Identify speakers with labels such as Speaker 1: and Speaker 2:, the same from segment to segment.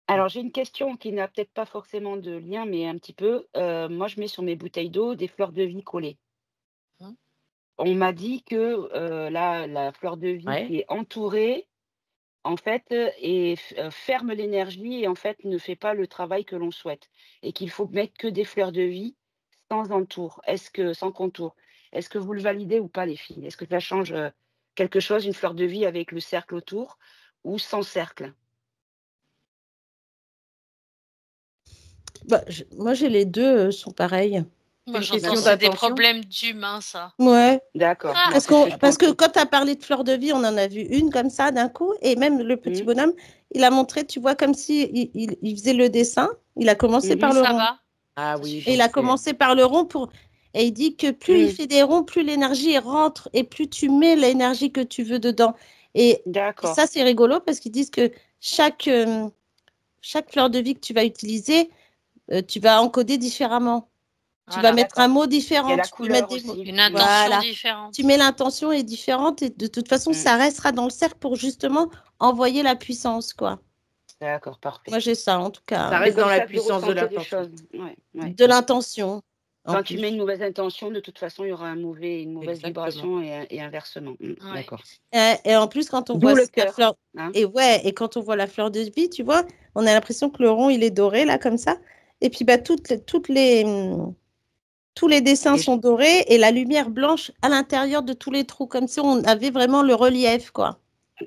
Speaker 1: Alors, j'ai une question qui n'a peut-être pas forcément de lien, mais un petit peu. Moi, je mets sur mes bouteilles d'eau des fleurs de vie collées.
Speaker 2: Mmh.
Speaker 1: On m'a dit que, la fleur de vie
Speaker 3: Ouais.
Speaker 1: qui est entourée, en fait, et ferme l'énergie et en fait, ne fait pas le travail que l'on souhaite et qu'il faut mettre que des fleurs de vie sans contour. Est-ce que vous le validez ou pas les filles? Est-ce que ça change, quelque chose, une fleur de vie avec le cercle autour ou sans cercle?
Speaker 4: Bah, moi, j'ai les deux sont pareils.
Speaker 2: Moi,
Speaker 3: une
Speaker 2: j'entends
Speaker 3: question
Speaker 2: c'est des
Speaker 3: d'attention?
Speaker 2: problèmes d'humains, ça.
Speaker 4: Ouais.
Speaker 1: D'accord,
Speaker 2: Ah!
Speaker 1: moi c'est ce que je
Speaker 4: Parce que
Speaker 1: pensais.
Speaker 4: quand tu as parlé de fleurs de vie, on en a vu une comme ça d'un coup. Et même le petit
Speaker 1: Mmh.
Speaker 4: bonhomme, il a montré, tu vois, comme si il faisait le dessin. Il a commencé
Speaker 1: Mmh
Speaker 4: par
Speaker 1: mh.
Speaker 4: le
Speaker 2: Ça
Speaker 4: rond.
Speaker 2: va,
Speaker 3: Ah
Speaker 2: ça
Speaker 3: oui,
Speaker 4: Et
Speaker 2: suffit.
Speaker 4: il a
Speaker 3: donc c'est
Speaker 4: commencé par le rond pour. Et il dit que plus il
Speaker 1: Mmh.
Speaker 4: fait des ronds, plus l'énergie rentre et plus tu mets l'énergie que tu veux dedans. Et
Speaker 1: D'accord.
Speaker 4: ça, c'est rigolo parce qu'ils disent que chaque fleur de vie que tu vas utiliser, tu vas encoder différemment. Tu vas
Speaker 2: Voilà,
Speaker 4: mettre un
Speaker 1: D'accord.
Speaker 4: mot
Speaker 1: Il y a
Speaker 4: différent.
Speaker 1: la
Speaker 4: Tu peux mettre
Speaker 1: couleur
Speaker 4: des mots.
Speaker 1: aussi.
Speaker 2: une intention
Speaker 4: Voilà. Tu
Speaker 2: différente.
Speaker 4: mets l'intention est différente et de toute façon,
Speaker 1: Mmh.
Speaker 4: ça restera dans le cercle pour justement envoyer la puissance, quoi.
Speaker 1: D'accord, parfait.
Speaker 4: Moi, j'ai ça, en tout
Speaker 3: ça
Speaker 4: cas.
Speaker 1: C'est
Speaker 3: reste dans
Speaker 1: comme
Speaker 3: la
Speaker 1: ça que vous
Speaker 3: puissance de
Speaker 1: ressentez les
Speaker 3: l'intention.
Speaker 1: choses. Ouais, ouais.
Speaker 4: De l'intention, en
Speaker 1: Quand tu mets
Speaker 4: plus.
Speaker 1: une mauvaise intention, de toute façon, il y aura une mauvaise
Speaker 3: Exactement.
Speaker 1: vibration et inversement.
Speaker 2: Ouais.
Speaker 1: D'accord.
Speaker 4: Et en plus, quand on
Speaker 1: D'où
Speaker 4: voit
Speaker 1: le
Speaker 4: la
Speaker 1: cœur,
Speaker 4: fleur,
Speaker 1: hein?
Speaker 4: et quand on voit la fleur de vie, tu vois, on a l'impression que le rond, il est doré, là, comme ça. Et puis, bah, tous les dessins
Speaker 1: Et
Speaker 4: sont dorés et la lumière blanche à l'intérieur de tous les trous, comme si on avait vraiment le relief, quoi.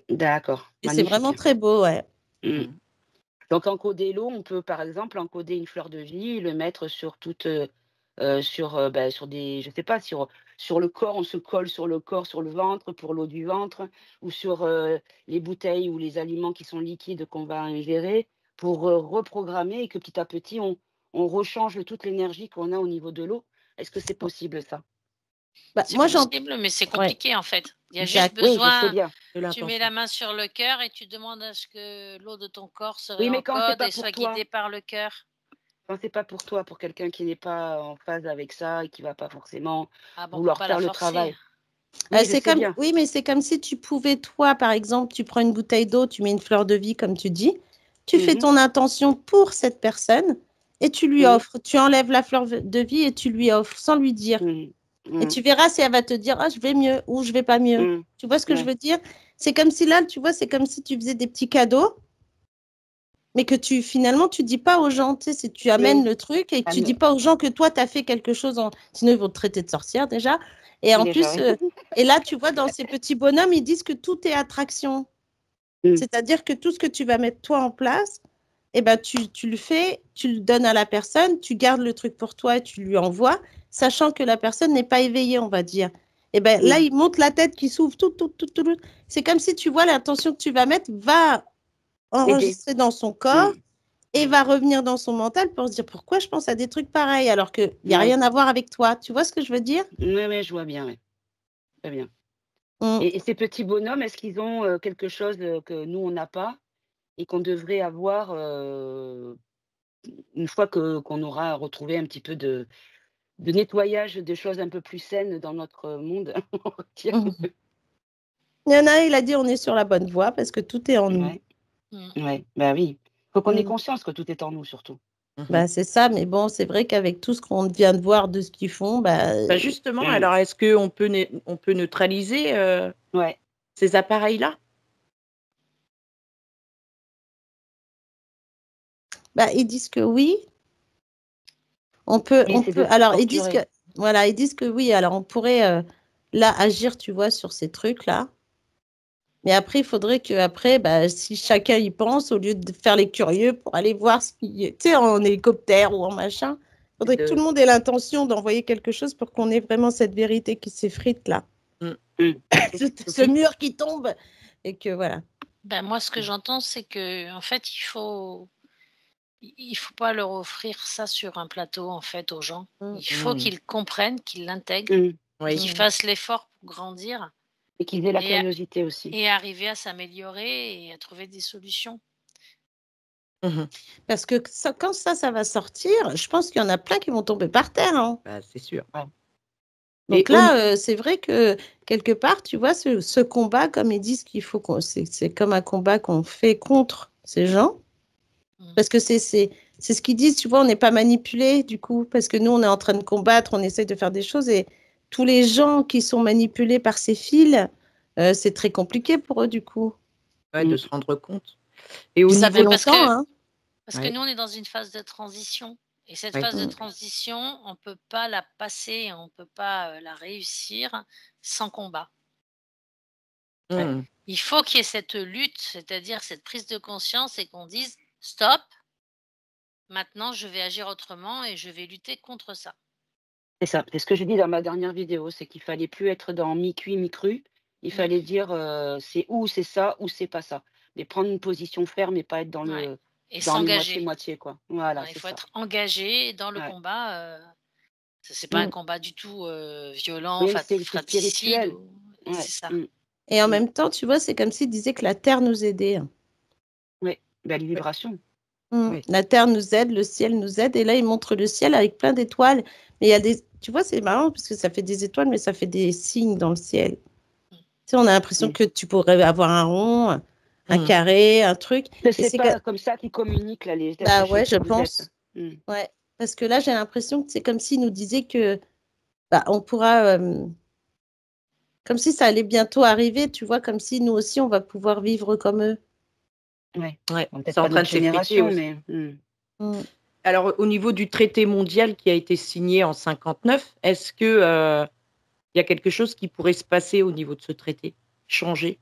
Speaker 1: d'accord,
Speaker 4: Et c'est vraiment
Speaker 1: magnifique.
Speaker 4: très beau, ouais.
Speaker 1: Mmh.
Speaker 3: Mmh.
Speaker 1: Donc encoder l'eau, on peut, par exemple, encoder une fleur de vie et le mettre sur toute, sur des je sais pas, sur le corps, on se colle sur le corps, sur le ventre pour l'eau du ventre ou sur, les bouteilles ou les aliments qui sont liquides qu'on va ingérer pour, reprogrammer et que petit à petit on rechange toute l'énergie qu'on a au niveau de l'eau. Est-ce que c'est possible ça?
Speaker 4: Bah,
Speaker 2: C'est
Speaker 4: moi,
Speaker 2: possible, mais c'est
Speaker 4: ouais,
Speaker 2: compliqué, en fait. Il y a juste
Speaker 4: exact.
Speaker 1: Oui, je sais
Speaker 2: besoin,
Speaker 1: bien.
Speaker 3: De
Speaker 2: tu mets
Speaker 3: l'intention.
Speaker 2: la main sur le cœur et tu demandes à ce que l'eau de ton corps se
Speaker 1: Oui, mais quand c'est
Speaker 2: réencode
Speaker 1: pas
Speaker 2: et
Speaker 1: pour
Speaker 2: soit
Speaker 1: toi,
Speaker 2: guidée par le cœur.
Speaker 1: quand c'est pas pour toi, pour quelqu'un qui n'est pas en phase avec ça et qui va pas forcément
Speaker 2: Ah bon, on peut
Speaker 1: vouloir
Speaker 2: pas la
Speaker 1: faire le
Speaker 2: forcer.
Speaker 1: travail. Oui, je sais bien.
Speaker 4: Oui, mais c'est comme si tu pouvais, toi, par exemple, tu prends une bouteille d'eau, tu mets une fleur de vie, comme tu dis, tu fais
Speaker 1: Mmh.
Speaker 4: ton intention pour cette personne et tu lui
Speaker 1: Mmh.
Speaker 4: offres. Tu enlèves la fleur de vie et tu lui offres sans lui dire.
Speaker 1: Mmh.
Speaker 4: Et
Speaker 1: Mmh.
Speaker 4: tu verras si elle va te dire, ah, je vais mieux ou je vais pas mieux.
Speaker 1: Mmh.
Speaker 4: Tu vois ce que je
Speaker 1: Ouais.
Speaker 4: veux dire? C'est comme si là, tu vois, c'est comme si tu faisais des petits cadeaux, mais que finalement, tu dis pas aux gens, tu sais, si tu amènes
Speaker 1: Oui.
Speaker 4: le truc et que
Speaker 1: Ah
Speaker 4: tu dis
Speaker 1: mais
Speaker 4: pas aux gens que toi, tu as fait quelque chose, sinon ils vont te traiter de sorcière déjà. Et en
Speaker 1: déjà,
Speaker 4: plus,
Speaker 1: oui.
Speaker 4: et là, tu vois, dans ces petits bonhommes, ils disent que tout est attraction.
Speaker 1: Mmh.
Speaker 4: C'est-à-dire que tout ce que tu vas mettre toi en place, eh ben, tu le fais, tu le donnes à la personne, tu gardes le truc pour toi et tu lui envoies, sachant que la personne n'est pas éveillée, on va dire. Et ben là,
Speaker 1: Mmh.
Speaker 4: il monte la tête qui s'ouvre, tout. C'est comme si tu vois l'intention que tu vas mettre va
Speaker 1: Aider.
Speaker 4: enregistrer dans son corps
Speaker 1: Mmh.
Speaker 4: et va revenir dans son mental pour se dire pourquoi je pense à des trucs pareils alors qu'il n'y a
Speaker 1: Ouais.
Speaker 4: rien à voir avec toi. Tu vois ce que je veux dire?
Speaker 1: Ouais, ouais, je vois bien, ouais. Très bien.
Speaker 4: Mm.
Speaker 1: Et ces petits bonhommes, est-ce qu'ils ont, quelque chose, que nous on n'a pas et qu'on devrait avoir, une fois qu'on aura retrouvé un petit peu de nettoyage des choses un peu plus saines dans notre monde, on va dire?
Speaker 4: Mm. Il y en a un, il a dit on est sur la bonne voie parce que tout est en nous.
Speaker 1: Ouais,
Speaker 2: Mmh.
Speaker 1: ouais, bah oui. Faut qu'on ait
Speaker 4: Mm.
Speaker 1: conscience que tout est en nous surtout.
Speaker 3: Mmh.
Speaker 4: Bah, c'est ça, mais bon, c'est vrai qu'avec tout ce qu'on vient de voir de ce qu'ils font,
Speaker 3: Bah, justement,
Speaker 1: Mmh.
Speaker 3: alors est-ce qu'on peut on peut neutraliser,
Speaker 1: Ouais.
Speaker 3: ces appareils-là?
Speaker 4: ils disent que oui.
Speaker 1: Mais c'est de
Speaker 4: Alors, ils disent que,
Speaker 1: torturer.
Speaker 4: voilà, ils disent que oui. Alors, on pourrait là agir, tu vois, sur ces trucs-là. Mais après, il faudrait que, après, si chacun y pense, au lieu de faire les curieux pour aller voir ce qui est, tu sais, en hélicoptère ou en machin, il faudrait que tout le monde ait l'intention d'envoyer quelque chose pour qu'on ait vraiment cette vérité qui s'effrite là.
Speaker 3: Mmh.
Speaker 1: Mmh.
Speaker 4: Ce mur qui tombe et que voilà.
Speaker 2: Ben, moi, ce que j'entends, c'est que en fait, il faut pas leur offrir ça sur un plateau, en fait, aux gens.
Speaker 4: Mm.
Speaker 2: Il faut
Speaker 3: Mmh.
Speaker 2: qu'ils comprennent, qu'ils l'intègrent,
Speaker 1: Mmh.
Speaker 3: Oui.
Speaker 2: qu'ils fassent l'effort pour grandir
Speaker 1: Et qu'ils aient la
Speaker 2: et
Speaker 1: curiosité aussi.
Speaker 2: arriver à s'améliorer et à trouver des solutions.
Speaker 3: Mmh.
Speaker 4: Parce que quand ça va sortir, je pense qu'il y en a plein qui vont tomber par terre, hein.
Speaker 3: Bah, c'est sûr.
Speaker 1: Ouais.
Speaker 4: Donc
Speaker 1: Et au
Speaker 4: là, c'est vrai que quelque part, tu vois, ce combat, comme ils disent qu'il faut c'est comme un combat qu'on fait contre ces gens. Parce que c'est ce qu'ils disent, tu vois, on n'est pas manipulé du coup, parce que nous, on est en train de combattre, on essaye de faire des choses et tous les gens qui sont manipulés par ces fils, c'est très compliqué pour eux du coup.
Speaker 3: Ouais, de se rendre compte. Et au
Speaker 2: Puis ça
Speaker 3: niveau
Speaker 2: fait parce
Speaker 4: longtemps,
Speaker 2: que,
Speaker 4: hein.
Speaker 2: parce que
Speaker 3: Ouais.
Speaker 2: nous, on est dans une phase de transition. Et cette
Speaker 3: Ouais.
Speaker 2: phase de transition, on ne peut pas la passer, on ne peut pas la réussir sans combat.
Speaker 3: Mmh.
Speaker 2: Il faut qu'il y ait cette lutte, c'est-à-dire cette prise de conscience et qu'on dise stop, maintenant je vais agir autrement et je vais lutter contre ça.
Speaker 1: C'est ça, c'est ce que j'ai dit dans ma dernière vidéo, c'est qu'il fallait plus être dans mi-cuit, mi-cru. Il fallait dire, c'est ou c'est ça ou c'est pas ça. Mais prendre une position ferme et pas être dans
Speaker 2: Ouais.
Speaker 1: le
Speaker 2: Et
Speaker 1: dans les
Speaker 2: s'engager.
Speaker 1: moitié-moitié, quoi. Voilà,
Speaker 2: Ouais, il
Speaker 1: c'est
Speaker 2: faut
Speaker 1: ça.
Speaker 2: être engagé dans le
Speaker 1: Ouais.
Speaker 2: combat. C'est pas un combat du tout violent,
Speaker 1: Oui, c'est
Speaker 2: fratricide.
Speaker 1: spirituel.
Speaker 2: Et
Speaker 1: Ouais.
Speaker 2: c'est ça.
Speaker 4: Et en
Speaker 1: Mm.
Speaker 4: même temps, tu vois, c'est comme s'ils disaient que la Terre nous aidait.
Speaker 1: Ouais, belle vibration.
Speaker 3: Oui.
Speaker 4: La Terre nous aide, le ciel nous aide. Et là, ils montrent le ciel avec plein d'étoiles. Mais il y a des... Tu vois, c'est marrant parce que ça fait des étoiles, mais ça fait des signes dans le ciel. Tu sais, on a l'impression que tu pourrais avoir un rond, un carré, un truc. Et
Speaker 1: C'est
Speaker 4: c'est
Speaker 1: pas comme ça qu'ils communiquent, là, les
Speaker 4: Bah
Speaker 1: êtres
Speaker 4: ouais,
Speaker 1: chez
Speaker 4: je
Speaker 1: qui vous êtes.
Speaker 4: pense. Ouais. Parce que là, j'ai l'impression que c'est comme s'ils nous disaient que on pourra... comme si ça allait bientôt arriver, tu vois, comme si nous aussi, on va pouvoir vivre comme eux.
Speaker 1: Ouais.
Speaker 3: Ouais.
Speaker 1: Bon,
Speaker 3: C'est
Speaker 1: peut-être
Speaker 3: en
Speaker 1: pas
Speaker 3: train de
Speaker 1: notre
Speaker 3: s'effriter
Speaker 1: génération,
Speaker 3: aussi.
Speaker 1: mais
Speaker 3: Alors, au niveau du traité mondial qui a été signé en 59, est-ce que il y a quelque chose qui pourrait se passer au niveau de ce traité? Changer?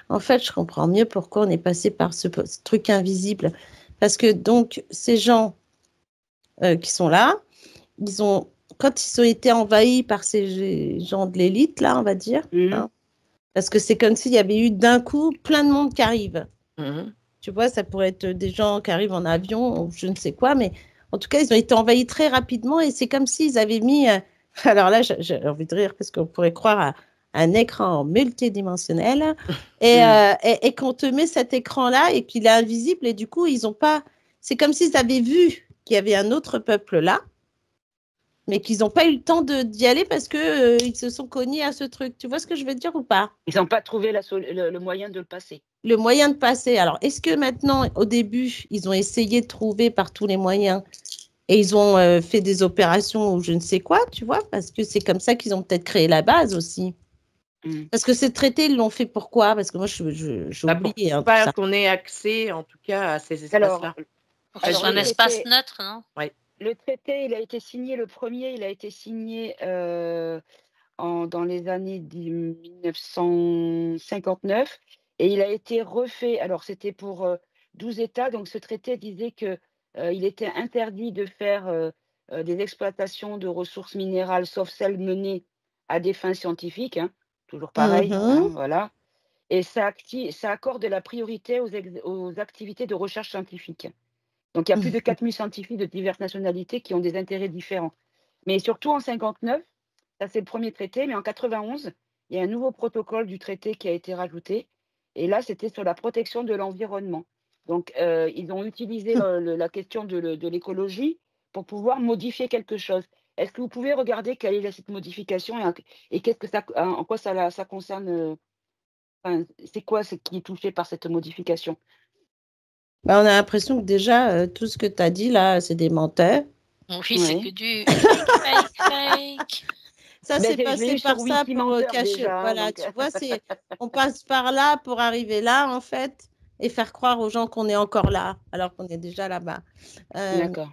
Speaker 4: En fait, je comprends mieux pourquoi on est passé par ce truc invisible. Parce que donc, ces gens qui sont là, quand ils ont été envahis par ces gens de l'élite, là, on va dire, hein, parce que c'est comme s'il y avait eu d'un coup plein de monde qui arrive.
Speaker 3: Mmh.
Speaker 4: Tu vois, ça pourrait être des gens qui arrivent en avion ou je ne sais quoi, mais en tout cas, ils ont été envahis très rapidement et c'est comme s'ils avaient mis. Alors là, j'ai envie de rire parce qu'on pourrait croire à un écran multidimensionnel et qu'on te met cet écran-là et qu'il est invisible et du coup, ils ont pas. C'est comme s'ils avaient vu qu'il y avait un autre peuple là, mais qu'ils n'ont pas eu le temps d'y aller parce que ils se sont cognés à ce truc. Tu vois ce que je veux dire ou pas?
Speaker 1: ils n'ont pas trouvé le moyen de le passer.
Speaker 4: Le moyen de passer. Alors, est-ce que maintenant, au début, ils ont essayé de trouver par tous les moyens et ils ont fait des opérations ou je ne sais quoi, tu vois? Parce que c'est comme ça qu'ils ont peut-être créé la base aussi. Parce que ces traités, ils l'ont fait pourquoi? Parce que moi, j'ai
Speaker 3: Bah, pour
Speaker 4: oublié tout
Speaker 3: pas
Speaker 4: ça.
Speaker 3: qu'on ait accès, en tout cas, à ces
Speaker 1: Alors,
Speaker 3: espaces-là.
Speaker 2: Pour que ce soit un
Speaker 1: le
Speaker 2: espace
Speaker 1: traité,
Speaker 2: neutre, non?
Speaker 1: le traité, il a été signé, le premier, il a été signé dans les années 1959 et il a été refait. Alors, c'était pour 12 États. Donc, ce traité disait que il était interdit de faire des exploitations de ressources minérales, sauf celles menées à des fins scientifiques, hein, toujours pareil, hein, voilà. Et ça accorde la priorité aux activités de recherche scientifique. Donc, il y a plus de 4000 scientifiques de diverses nationalités qui ont des intérêts différents. Mais surtout en 59, ça c'est le premier traité, mais en 91, il y a un nouveau protocole du traité qui a été rajouté. Et là, c'était sur la protection de l'environnement. Donc, ils ont utilisé la question de l'écologie pour pouvoir modifier quelque chose. Est-ce que vous pouvez regarder quelle est cette modification et qu'est-ce que en quoi ça concerne, enfin, c'est quoi ce qui est touché par cette modification?
Speaker 4: Bah, on a l'impression que déjà, tout ce que tu as dit là, c'est des menteurs.
Speaker 2: Oui, c'est que du fake.
Speaker 4: Ça,
Speaker 1: Ben,
Speaker 4: c'est
Speaker 1: je l'ai
Speaker 4: passé
Speaker 1: eu sur
Speaker 4: par ça pour
Speaker 1: Wikimenteur
Speaker 4: cacher.
Speaker 1: déjà, hein,
Speaker 4: Voilà,
Speaker 1: donc
Speaker 4: tu vois, on passe par là pour arriver là, en fait, et faire croire aux gens qu'on est encore là, alors qu'on est déjà là-bas.
Speaker 1: d'accord.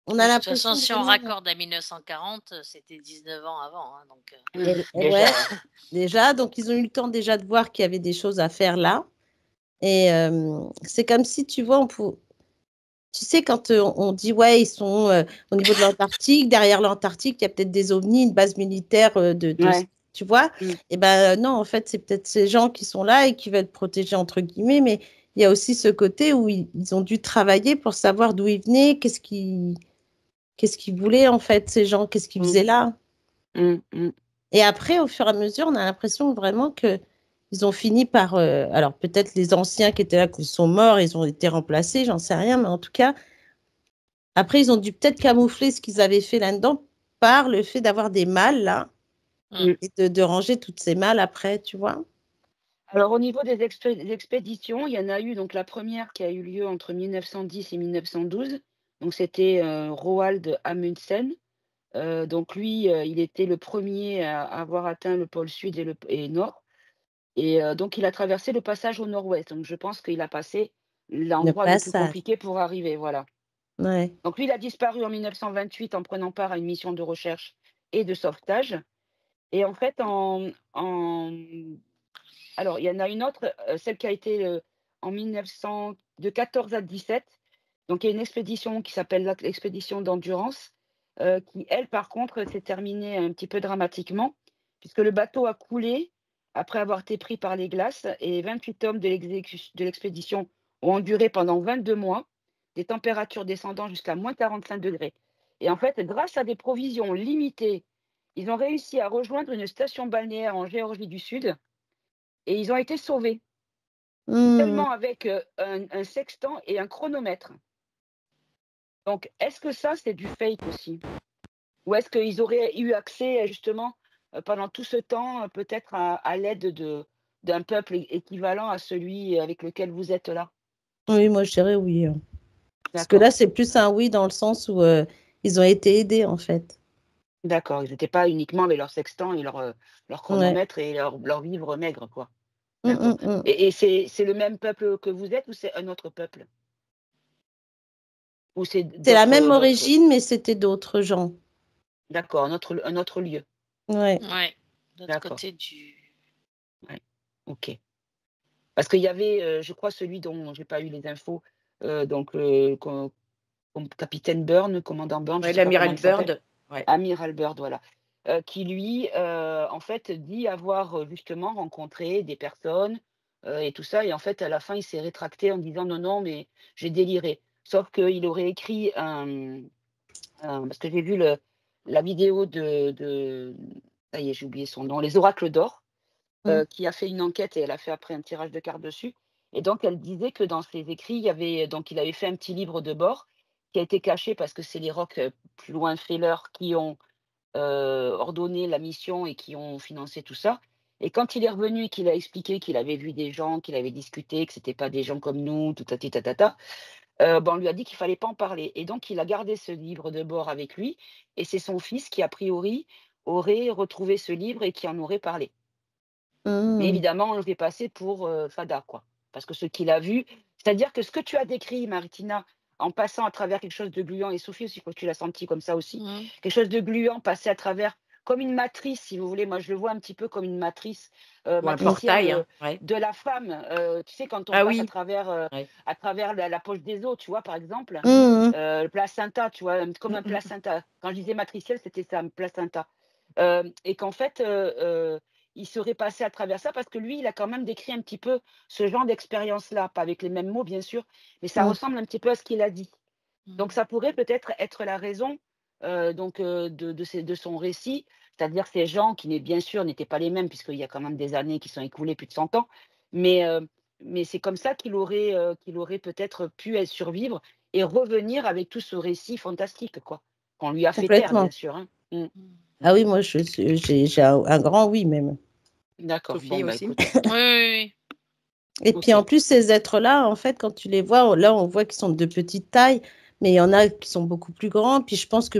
Speaker 4: On a
Speaker 2: De toute
Speaker 4: l'impression
Speaker 2: façon, si on
Speaker 4: vraiment.
Speaker 2: raccorde à 1940, c'était 19 ans avant. Hein, donc,
Speaker 1: Déjà,
Speaker 4: Ouais, déjà, donc ils ont eu le temps déjà de voir qu'il y avait des choses à faire là. Et c'est comme si, tu vois, tu sais, quand on dit, ouais, ils sont au niveau de l'Antarctique, derrière l'Antarctique, il y a peut-être des ovnis, une base militaire
Speaker 1: ouais.
Speaker 4: tu vois? Et ben non, en fait, c'est peut-être ces gens qui sont là et qui veulent être protégés, entre guillemets, mais il y a aussi ce côté où ils ont dû travailler pour savoir d'où ils venaient, qu'est-ce qu'ils voulaient, en fait, ces gens, qu'est-ce qu'ils faisaient là.
Speaker 1: Mmh.
Speaker 4: Et après, au fur et à mesure, on a l'impression vraiment que ils ont fini par, alors peut-être les anciens qui étaient là, qui sont morts, ils ont été remplacés, j'en sais rien, mais en tout cas, après, ils ont dû peut-être camoufler ce qu'ils avaient fait là-dedans par le fait d'avoir des mâles là
Speaker 1: Mmh.
Speaker 4: et de ranger toutes ces mâles après, tu vois.
Speaker 1: Alors au niveau des expéditions, il y en a eu donc la première qui a eu lieu entre 1910 et 1912. Donc c'était, Roald Amundsen. Donc lui, il était le premier à avoir atteint le pôle sud et nord et donc il a traversé le passage au nord-ouest. Donc je pense qu'il a passé
Speaker 4: Le
Speaker 1: l'endroit le plus
Speaker 4: passage.
Speaker 1: compliqué pour arriver, voilà.
Speaker 4: Ouais.
Speaker 1: Donc lui, il a disparu en 1928 en prenant part à une mission de recherche et de sauvetage et en fait alors il y en a une autre, celle qui a été, en 1900 de 14 à 17. Donc il y a une expédition qui s'appelle l'expédition d'Endurance, qui elle par contre s'est terminée un petit peu dramatiquement, puisque le bateau a coulé après avoir été pris par les glaces et 28 hommes de l'expédition ont enduré pendant 22 mois, des températures descendant jusqu'à -45 degrés. Et en fait, grâce à des provisions limitées, ils ont réussi à rejoindre une station balnéaire en Géorgie du Sud et ils ont été sauvés,
Speaker 4: Mmh.
Speaker 1: seulement avec, un sextant et un chronomètre. Donc est-ce que ça, c'est du fake aussi? Ou est-ce qu'ils auraient eu accès, justement, pendant tout ce temps, peut-être à l'aide d'un peuple équivalent à celui avec lequel vous êtes là?
Speaker 4: Oui, moi je dirais oui, hein. Parce que
Speaker 1: D'accord,
Speaker 4: là, c'est plus un oui dans le sens où ils ont été aidés en fait.
Speaker 1: d'accord, ils n'étaient pas uniquement avec leur sextant et leur
Speaker 4: Ouais.
Speaker 1: chronomètre et leur vivre maigre, quoi.
Speaker 4: Mmh,
Speaker 1: D'accord
Speaker 4: mmh, mmh.
Speaker 1: et c'est le même peuple que vous êtes ou c'est un autre peuple? Ou c'est
Speaker 4: C'est la même
Speaker 1: d'autres
Speaker 4: origine, mais c'était d'autres gens.
Speaker 1: d'accord, un autre lieu?
Speaker 4: Ouais.
Speaker 2: Ouais, de l'autre
Speaker 1: D'accord,
Speaker 2: côté du
Speaker 1: ouais, OK. Parce qu'il y avait, je crois celui dont j'ai pas eu les infos, donc capitaine Byrne, commandant Byrne, je
Speaker 3: Ouais,
Speaker 1: sais pas comment
Speaker 3: l'amiral
Speaker 1: il s'appelle.
Speaker 3: Byrd. Ouais.
Speaker 1: Amiral Byrd, voilà. Qui lui, en fait, dit avoir, justement rencontré des personnes, et tout ça et en fait, à la fin, il s'est rétracté en disant: «Non, non, mais j'ai déliré». Sauf qu'il aurait écrit parce que j'ai vu la vidéo de ça y est, j'ai oublié son nom, Les Oracles d'or.
Speaker 4: Mmh.
Speaker 1: Qui a fait une enquête et elle a fait après un tirage de cartes dessus et donc elle disait que dans ses écrits, il y avait donc il avait fait un petit livre de bord qui a été caché parce que c'est les rocs, plus loin Feller qui ont, ordonné la mission et qui ont financé tout ça et quand il est revenu et qu'il a expliqué qu'il avait vu des gens, qu'il avait discuté, que c'était pas des gens comme nous, tout tatati tatata, on lui a dit qu'il fallait pas en parler et donc il a gardé ce livre de bord avec lui et c'est son fils qui, a priori, aurait retrouvé ce livre et qui en aurait parlé. Mais
Speaker 4: Mmh.
Speaker 1: évidemment, on le fait passer pour, fada, quoi. Parce que ce qu'il a vu c'est-à-dire que ce que tu as décrit, Maritina, en passant à travers quelque chose de gluant et Sophie aussi, je crois que tu l'as senti comme ça aussi,
Speaker 2: mmh,
Speaker 1: quelque chose de gluant passer à travers comme une matrice, si vous voulez. Moi, je le vois un petit peu comme une matrice,
Speaker 3: Ou un
Speaker 4: Mmh.
Speaker 1: matricielle,
Speaker 3: portail, hein. Ouais.
Speaker 1: de la femme, tu sais, quand on
Speaker 3: Ah
Speaker 1: passe
Speaker 3: oui. Ouais.
Speaker 1: à travers la poche des os, tu vois, par exemple,
Speaker 4: Mmh.
Speaker 1: le placenta, tu vois? Comme
Speaker 3: Mmh
Speaker 1: un
Speaker 3: mh.
Speaker 1: placenta. Quand je disais matricielle, c'était ça, un placenta. Et qu'en fait, il serait passé à travers ça parce que lui, il a quand même décrit un petit peu ce genre d'expérience-là, pas avec les mêmes mots bien sûr, mais ça
Speaker 4: Mmh.
Speaker 1: ressemble un petit peu à ce qu'il a dit. Donc
Speaker 2: mmh.
Speaker 1: ça pourrait peut-être être la raison, de son récit, c'est-à-dire ces gens qui n'est bien sûr n'étaient pas les mêmes puisqu'il y a quand même des années qui sont écoulées, plus de 100 ans, mais c'est comme ça qu'il aurait peut-être pu survivre et revenir avec tout ce récit fantastique quoi, qu'on lui a fait taire bien
Speaker 4: Complètement.
Speaker 1: sûr, hein. Mmh.
Speaker 2: Mmh.
Speaker 4: Ah oui, moi j'ai un grand oui même.
Speaker 1: D'accord, bon
Speaker 3: Sophie
Speaker 1: bah
Speaker 3: aussi?
Speaker 1: écoute,
Speaker 2: Oui, oui,
Speaker 4: Et puis en
Speaker 1: OK.
Speaker 4: plus, ces êtres-là, en fait, quand tu les vois, là, on voit qu'ils sont de petite taille, mais il y en a qui sont beaucoup plus grands. Puis je pense que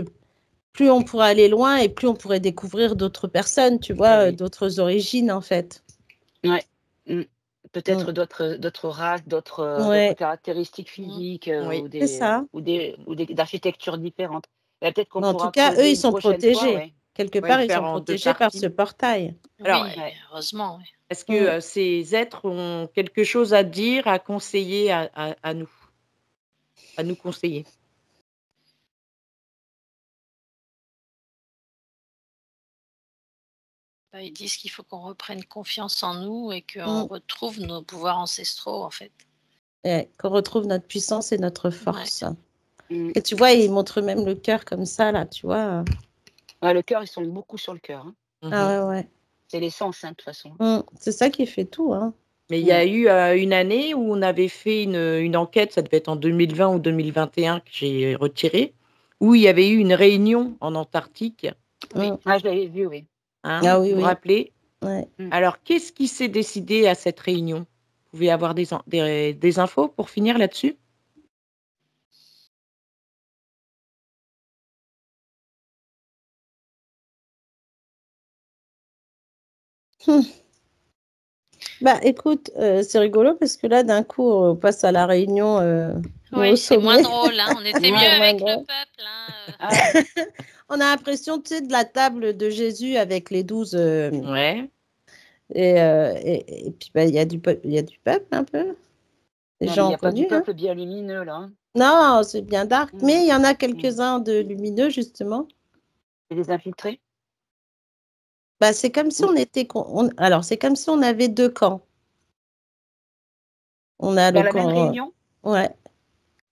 Speaker 4: plus on pourrait aller loin et plus on pourrait découvrir d'autres personnes, tu
Speaker 1: Eh
Speaker 4: vois,
Speaker 1: oui.
Speaker 4: d'autres origines, en fait.
Speaker 1: Ouais. Mmh.
Speaker 4: Mm.
Speaker 1: Peut-être d'autres races, d'autres
Speaker 4: Ouais,
Speaker 1: caractéristiques
Speaker 2: oui. Mmh.
Speaker 1: physiques,
Speaker 3: Oui.
Speaker 4: c'est ça.
Speaker 1: d'architectures différentes. Et peut-être qu'on
Speaker 4: Mais en tout
Speaker 1: pourra
Speaker 4: cas, eux,
Speaker 1: creuser
Speaker 4: ils
Speaker 1: une
Speaker 4: sont
Speaker 1: prochaine fois,
Speaker 4: protégés.
Speaker 1: ouais.
Speaker 4: Quelque
Speaker 3: Ouais, le
Speaker 4: part, ils
Speaker 3: faire
Speaker 4: sont
Speaker 3: en 2
Speaker 4: protégés par ce
Speaker 3: parties.
Speaker 4: portail.
Speaker 3: Alors,
Speaker 2: Oui,
Speaker 1: Ouais.
Speaker 2: heureusement, oui.
Speaker 3: est-ce
Speaker 4: Mm.
Speaker 3: que, ces êtres ont quelque chose à dire, à conseiller à nous conseiller?
Speaker 2: Bah, ils disent qu'il faut qu'on reprenne confiance en nous et qu'on
Speaker 4: Mm.
Speaker 2: retrouve nos pouvoirs ancestraux, en fait.
Speaker 4: Ouais, qu'on retrouve notre puissance et notre
Speaker 2: Ouais.
Speaker 4: force.
Speaker 1: Mmh.
Speaker 4: Et tu vois, ils montrent même le cœur comme ça, là, tu vois.
Speaker 1: Ouais, le cœur, ils sont beaucoup sur le cœur, hein.
Speaker 3: Mmh mh.
Speaker 4: Ah ouais, ouais.
Speaker 1: C'est l'essence, hein, de toute façon.
Speaker 4: C'est ça qui fait tout, hein.
Speaker 3: Mais il y
Speaker 1: Mmh.
Speaker 3: a eu, une année où on avait fait une enquête, ça devait être en 2020 ou 2021 que j'ai retiré, où il y avait eu une réunion en Antarctique,
Speaker 2: Oui.
Speaker 4: Mm.
Speaker 1: Ah, je l'avais vu, oui.
Speaker 3: hein,
Speaker 4: Ah oui,
Speaker 3: vous vous
Speaker 4: oui.
Speaker 3: rappelez?
Speaker 4: Ouais.
Speaker 3: Alors, qu'est-ce qui s'est décidé à cette réunion? Vous pouvez avoir des infos pour finir là-dessus?
Speaker 4: Bah, écoute, c'est rigolo parce que là, d'un coup, on passe à la réunion au
Speaker 2: Oui, c'est moins
Speaker 4: sommet.
Speaker 2: drôle. Hein. On était
Speaker 1: Ouais,
Speaker 2: mieux
Speaker 4: moins
Speaker 2: avec le
Speaker 4: drôle.
Speaker 2: peuple. Hein.
Speaker 1: Ah,
Speaker 4: On a l'impression, tu sais, de la table de Jésus avec les 12.
Speaker 3: Ouais.
Speaker 4: Et puis, bah, il y a du peuple un peu. Les
Speaker 1: non, mais il
Speaker 4: gens
Speaker 1: n'y a pas du
Speaker 4: connus. Hein.
Speaker 1: peuple bien lumineux, là. Hein.
Speaker 4: Non, c'est bien dark.
Speaker 1: Mm,
Speaker 4: Mais il y en a
Speaker 1: mm.
Speaker 4: quelques-uns de lumineux, justement.
Speaker 1: Et les infiltrés?
Speaker 4: Bah, c'est comme si
Speaker 1: Oui.
Speaker 4: on était. Alors, c'est comme si on avait deux camps. On a
Speaker 1: Dans
Speaker 4: le
Speaker 1: la même
Speaker 4: camp.
Speaker 1: réunion?
Speaker 4: Ouais.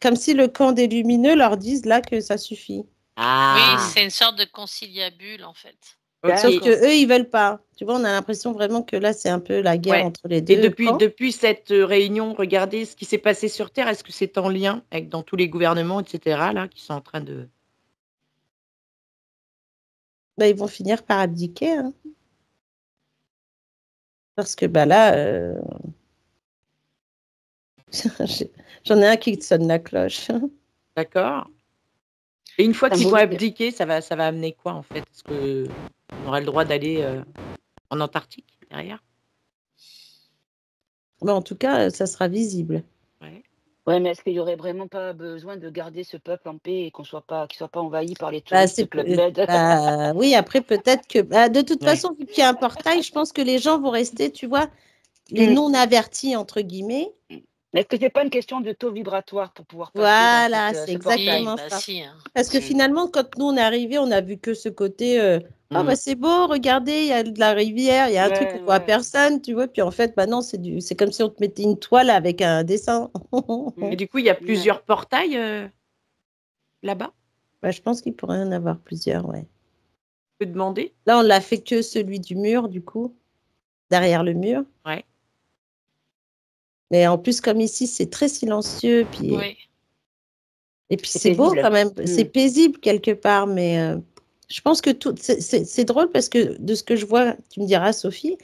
Speaker 4: Comme si le camp des lumineux leur dise là que ça suffit.
Speaker 2: Oui,
Speaker 3: Ah,
Speaker 2: c'est une sorte de conciliabule, en fait.
Speaker 4: Sauf
Speaker 3: OK.
Speaker 4: que eux, ils veulent pas. Tu vois, on a l'impression vraiment que là, c'est un peu la guerre
Speaker 3: Ouais.
Speaker 4: entre les
Speaker 3: Et
Speaker 4: deux camps.
Speaker 3: depuis cette réunion, regardez ce qui s'est passé sur Terre. Est-ce que c'est en lien avec dans tous les gouvernements, etc., là, qui sont en train de...
Speaker 4: Bah, ils vont finir par abdiquer. Hein. Parce que bah, là, j'en ai un qui sonne la cloche.
Speaker 3: D'accord. Et une fois qu'ils vont
Speaker 1: Symbolique.
Speaker 3: abdiquer, ça va amener quoi, en fait? Est-ce qu'on aura le droit d'aller en Antarctique, derrière?
Speaker 4: Mais en tout cas, ça sera visible.
Speaker 3: Ouais.
Speaker 1: Ouais, mais est-ce qu'il y aurait vraiment pas besoin de garder ce peuple en paix et qu'il soit pas envahi par les
Speaker 4: Bah,
Speaker 1: touristes Club Med?
Speaker 4: bah, oui, après, peut-être que. Bah, de toute
Speaker 3: Ouais.
Speaker 4: façon, vu qu'il y a un portail, je pense que les gens vont rester, tu vois, les
Speaker 1: Mm.
Speaker 4: non-avertis, entre guillemets.
Speaker 1: Est-ce que c'est pas une question de taux vibratoire pour pouvoir passer
Speaker 4: Voilà,
Speaker 1: dans
Speaker 4: c'est
Speaker 1: ce portail?
Speaker 4: exactement
Speaker 2: Bah
Speaker 4: ça.
Speaker 2: si. Hein.
Speaker 4: Parce que
Speaker 1: Mm.
Speaker 4: finalement, quand nous, on est arrivés, on a vu que ce côté ah,
Speaker 1: Mm.
Speaker 4: bah, c'est beau, regardez, il y a de la rivière, il y a un truc qu'on
Speaker 1: Ouais,
Speaker 4: voit
Speaker 1: ouais.
Speaker 4: personne, tu vois. Puis en fait, bah non, c'est comme si on te mettait une toile avec un dessin.
Speaker 3: Et
Speaker 1: Mm.
Speaker 3: du coup, il y a
Speaker 1: Ouais.
Speaker 3: plusieurs portails là-bas?
Speaker 4: Bah, je pense qu'il pourrait y en avoir plusieurs, ouais.
Speaker 3: Je peux demander?
Speaker 4: Là, on l'a fait que celui du mur, du coup, derrière le mur.
Speaker 3: Ouais.
Speaker 4: Mais en plus, comme ici, c'est très silencieux. Puis...
Speaker 2: Oui.
Speaker 4: Et puis,
Speaker 1: C'est
Speaker 4: c'est beau
Speaker 1: paisible.
Speaker 4: quand même.
Speaker 1: Mm.
Speaker 4: C'est paisible quelque part. Mais je pense que tout. C'est drôle parce que de ce que je vois, tu me diras, Sophie,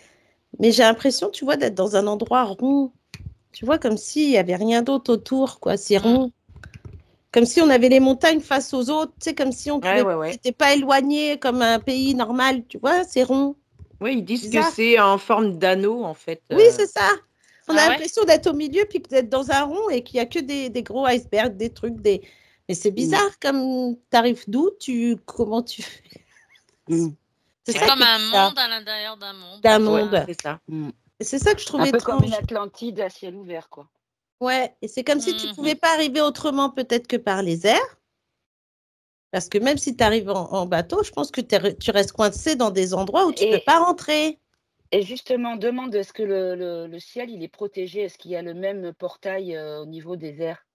Speaker 4: mais j'ai l'impression, tu vois, d'être dans un endroit rond. Tu vois, comme s'il n'y avait rien d'autre autour, quoi. C'est rond. Comme si on avait les montagnes face aux autres. Tu sais, comme si on
Speaker 3: Ouais,
Speaker 4: pouvait.
Speaker 3: ouais.
Speaker 4: C'était pas éloigné comme un pays normal. Tu vois, c'est rond.
Speaker 3: Oui, ils disent que
Speaker 4: Bizarre.
Speaker 3: c'est en forme d'anneau, en fait.
Speaker 4: Oui, c'est ça. On a
Speaker 2: Ah ouais?
Speaker 4: l'impression d'être au milieu puis d'être dans un rond et qu'il n'y a que des gros icebergs, des trucs, des. Mais c'est bizarre, comme t'arrives d'où, comment tu fais.
Speaker 1: Mm.
Speaker 4: C'est
Speaker 2: C'est
Speaker 4: ça
Speaker 2: comme
Speaker 4: qui est
Speaker 2: un
Speaker 4: bizarre,
Speaker 2: monde à l'intérieur d'un monde.
Speaker 4: d'un
Speaker 2: Enfin,
Speaker 3: Ouais,
Speaker 4: monde.
Speaker 3: c'est ça.
Speaker 1: Mm.
Speaker 4: Et c'est ça que je trouve
Speaker 1: Un peu comme une
Speaker 4: étrange.
Speaker 1: Atlantide à ciel ouvert, quoi.
Speaker 4: Ouais, et c'est comme si tu ne
Speaker 2: mhm.
Speaker 4: pouvais pas arriver autrement peut-être que par les airs. Parce que même si tu arrives en bateau, je pense que tu restes coincé dans des endroits où tu ne peux
Speaker 1: Et,
Speaker 4: pas rentrer.
Speaker 1: et justement, demande, est-ce que le ciel, il est protégé? Est-ce qu'il y a le même portail au niveau des airs?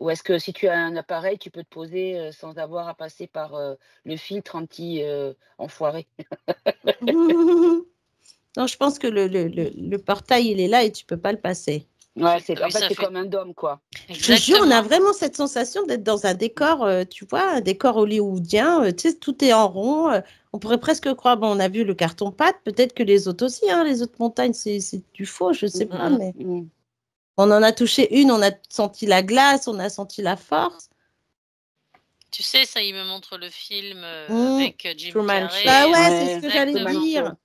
Speaker 1: Ou est-ce que si tu as un appareil, tu peux te poser sans avoir à passer par le filtre anti-enfoiré?
Speaker 4: Non, je pense que le portail, il est là et tu ne peux pas le passer.
Speaker 1: Ouais, en
Speaker 2: Oui,
Speaker 1: fait,
Speaker 2: ça
Speaker 1: c'est
Speaker 2: fait
Speaker 1: comme un dôme, quoi.
Speaker 4: Je te jure, on a
Speaker 2: exactement.
Speaker 4: vraiment cette sensation d'être dans un décor, tu vois, un décor hollywoodien. Tu sais, tout est en rond. On pourrait presque croire, bon, on a vu le carton-pâte, peut-être que les autres aussi, hein, les autres montagnes, c'est du faux, je ne sais pas,
Speaker 3: Mhm.
Speaker 4: mais
Speaker 1: Mm.
Speaker 4: on en a touché une, on a senti la glace, on a senti la force.
Speaker 2: Tu sais, ça, il me montre le film
Speaker 4: Mm.
Speaker 2: avec Jim
Speaker 3: Truman
Speaker 2: Carrey.
Speaker 3: Show.
Speaker 4: Bah ouais, c'est ce
Speaker 1: Ouais,
Speaker 4: que j'allais
Speaker 2: Exactement.
Speaker 4: dire.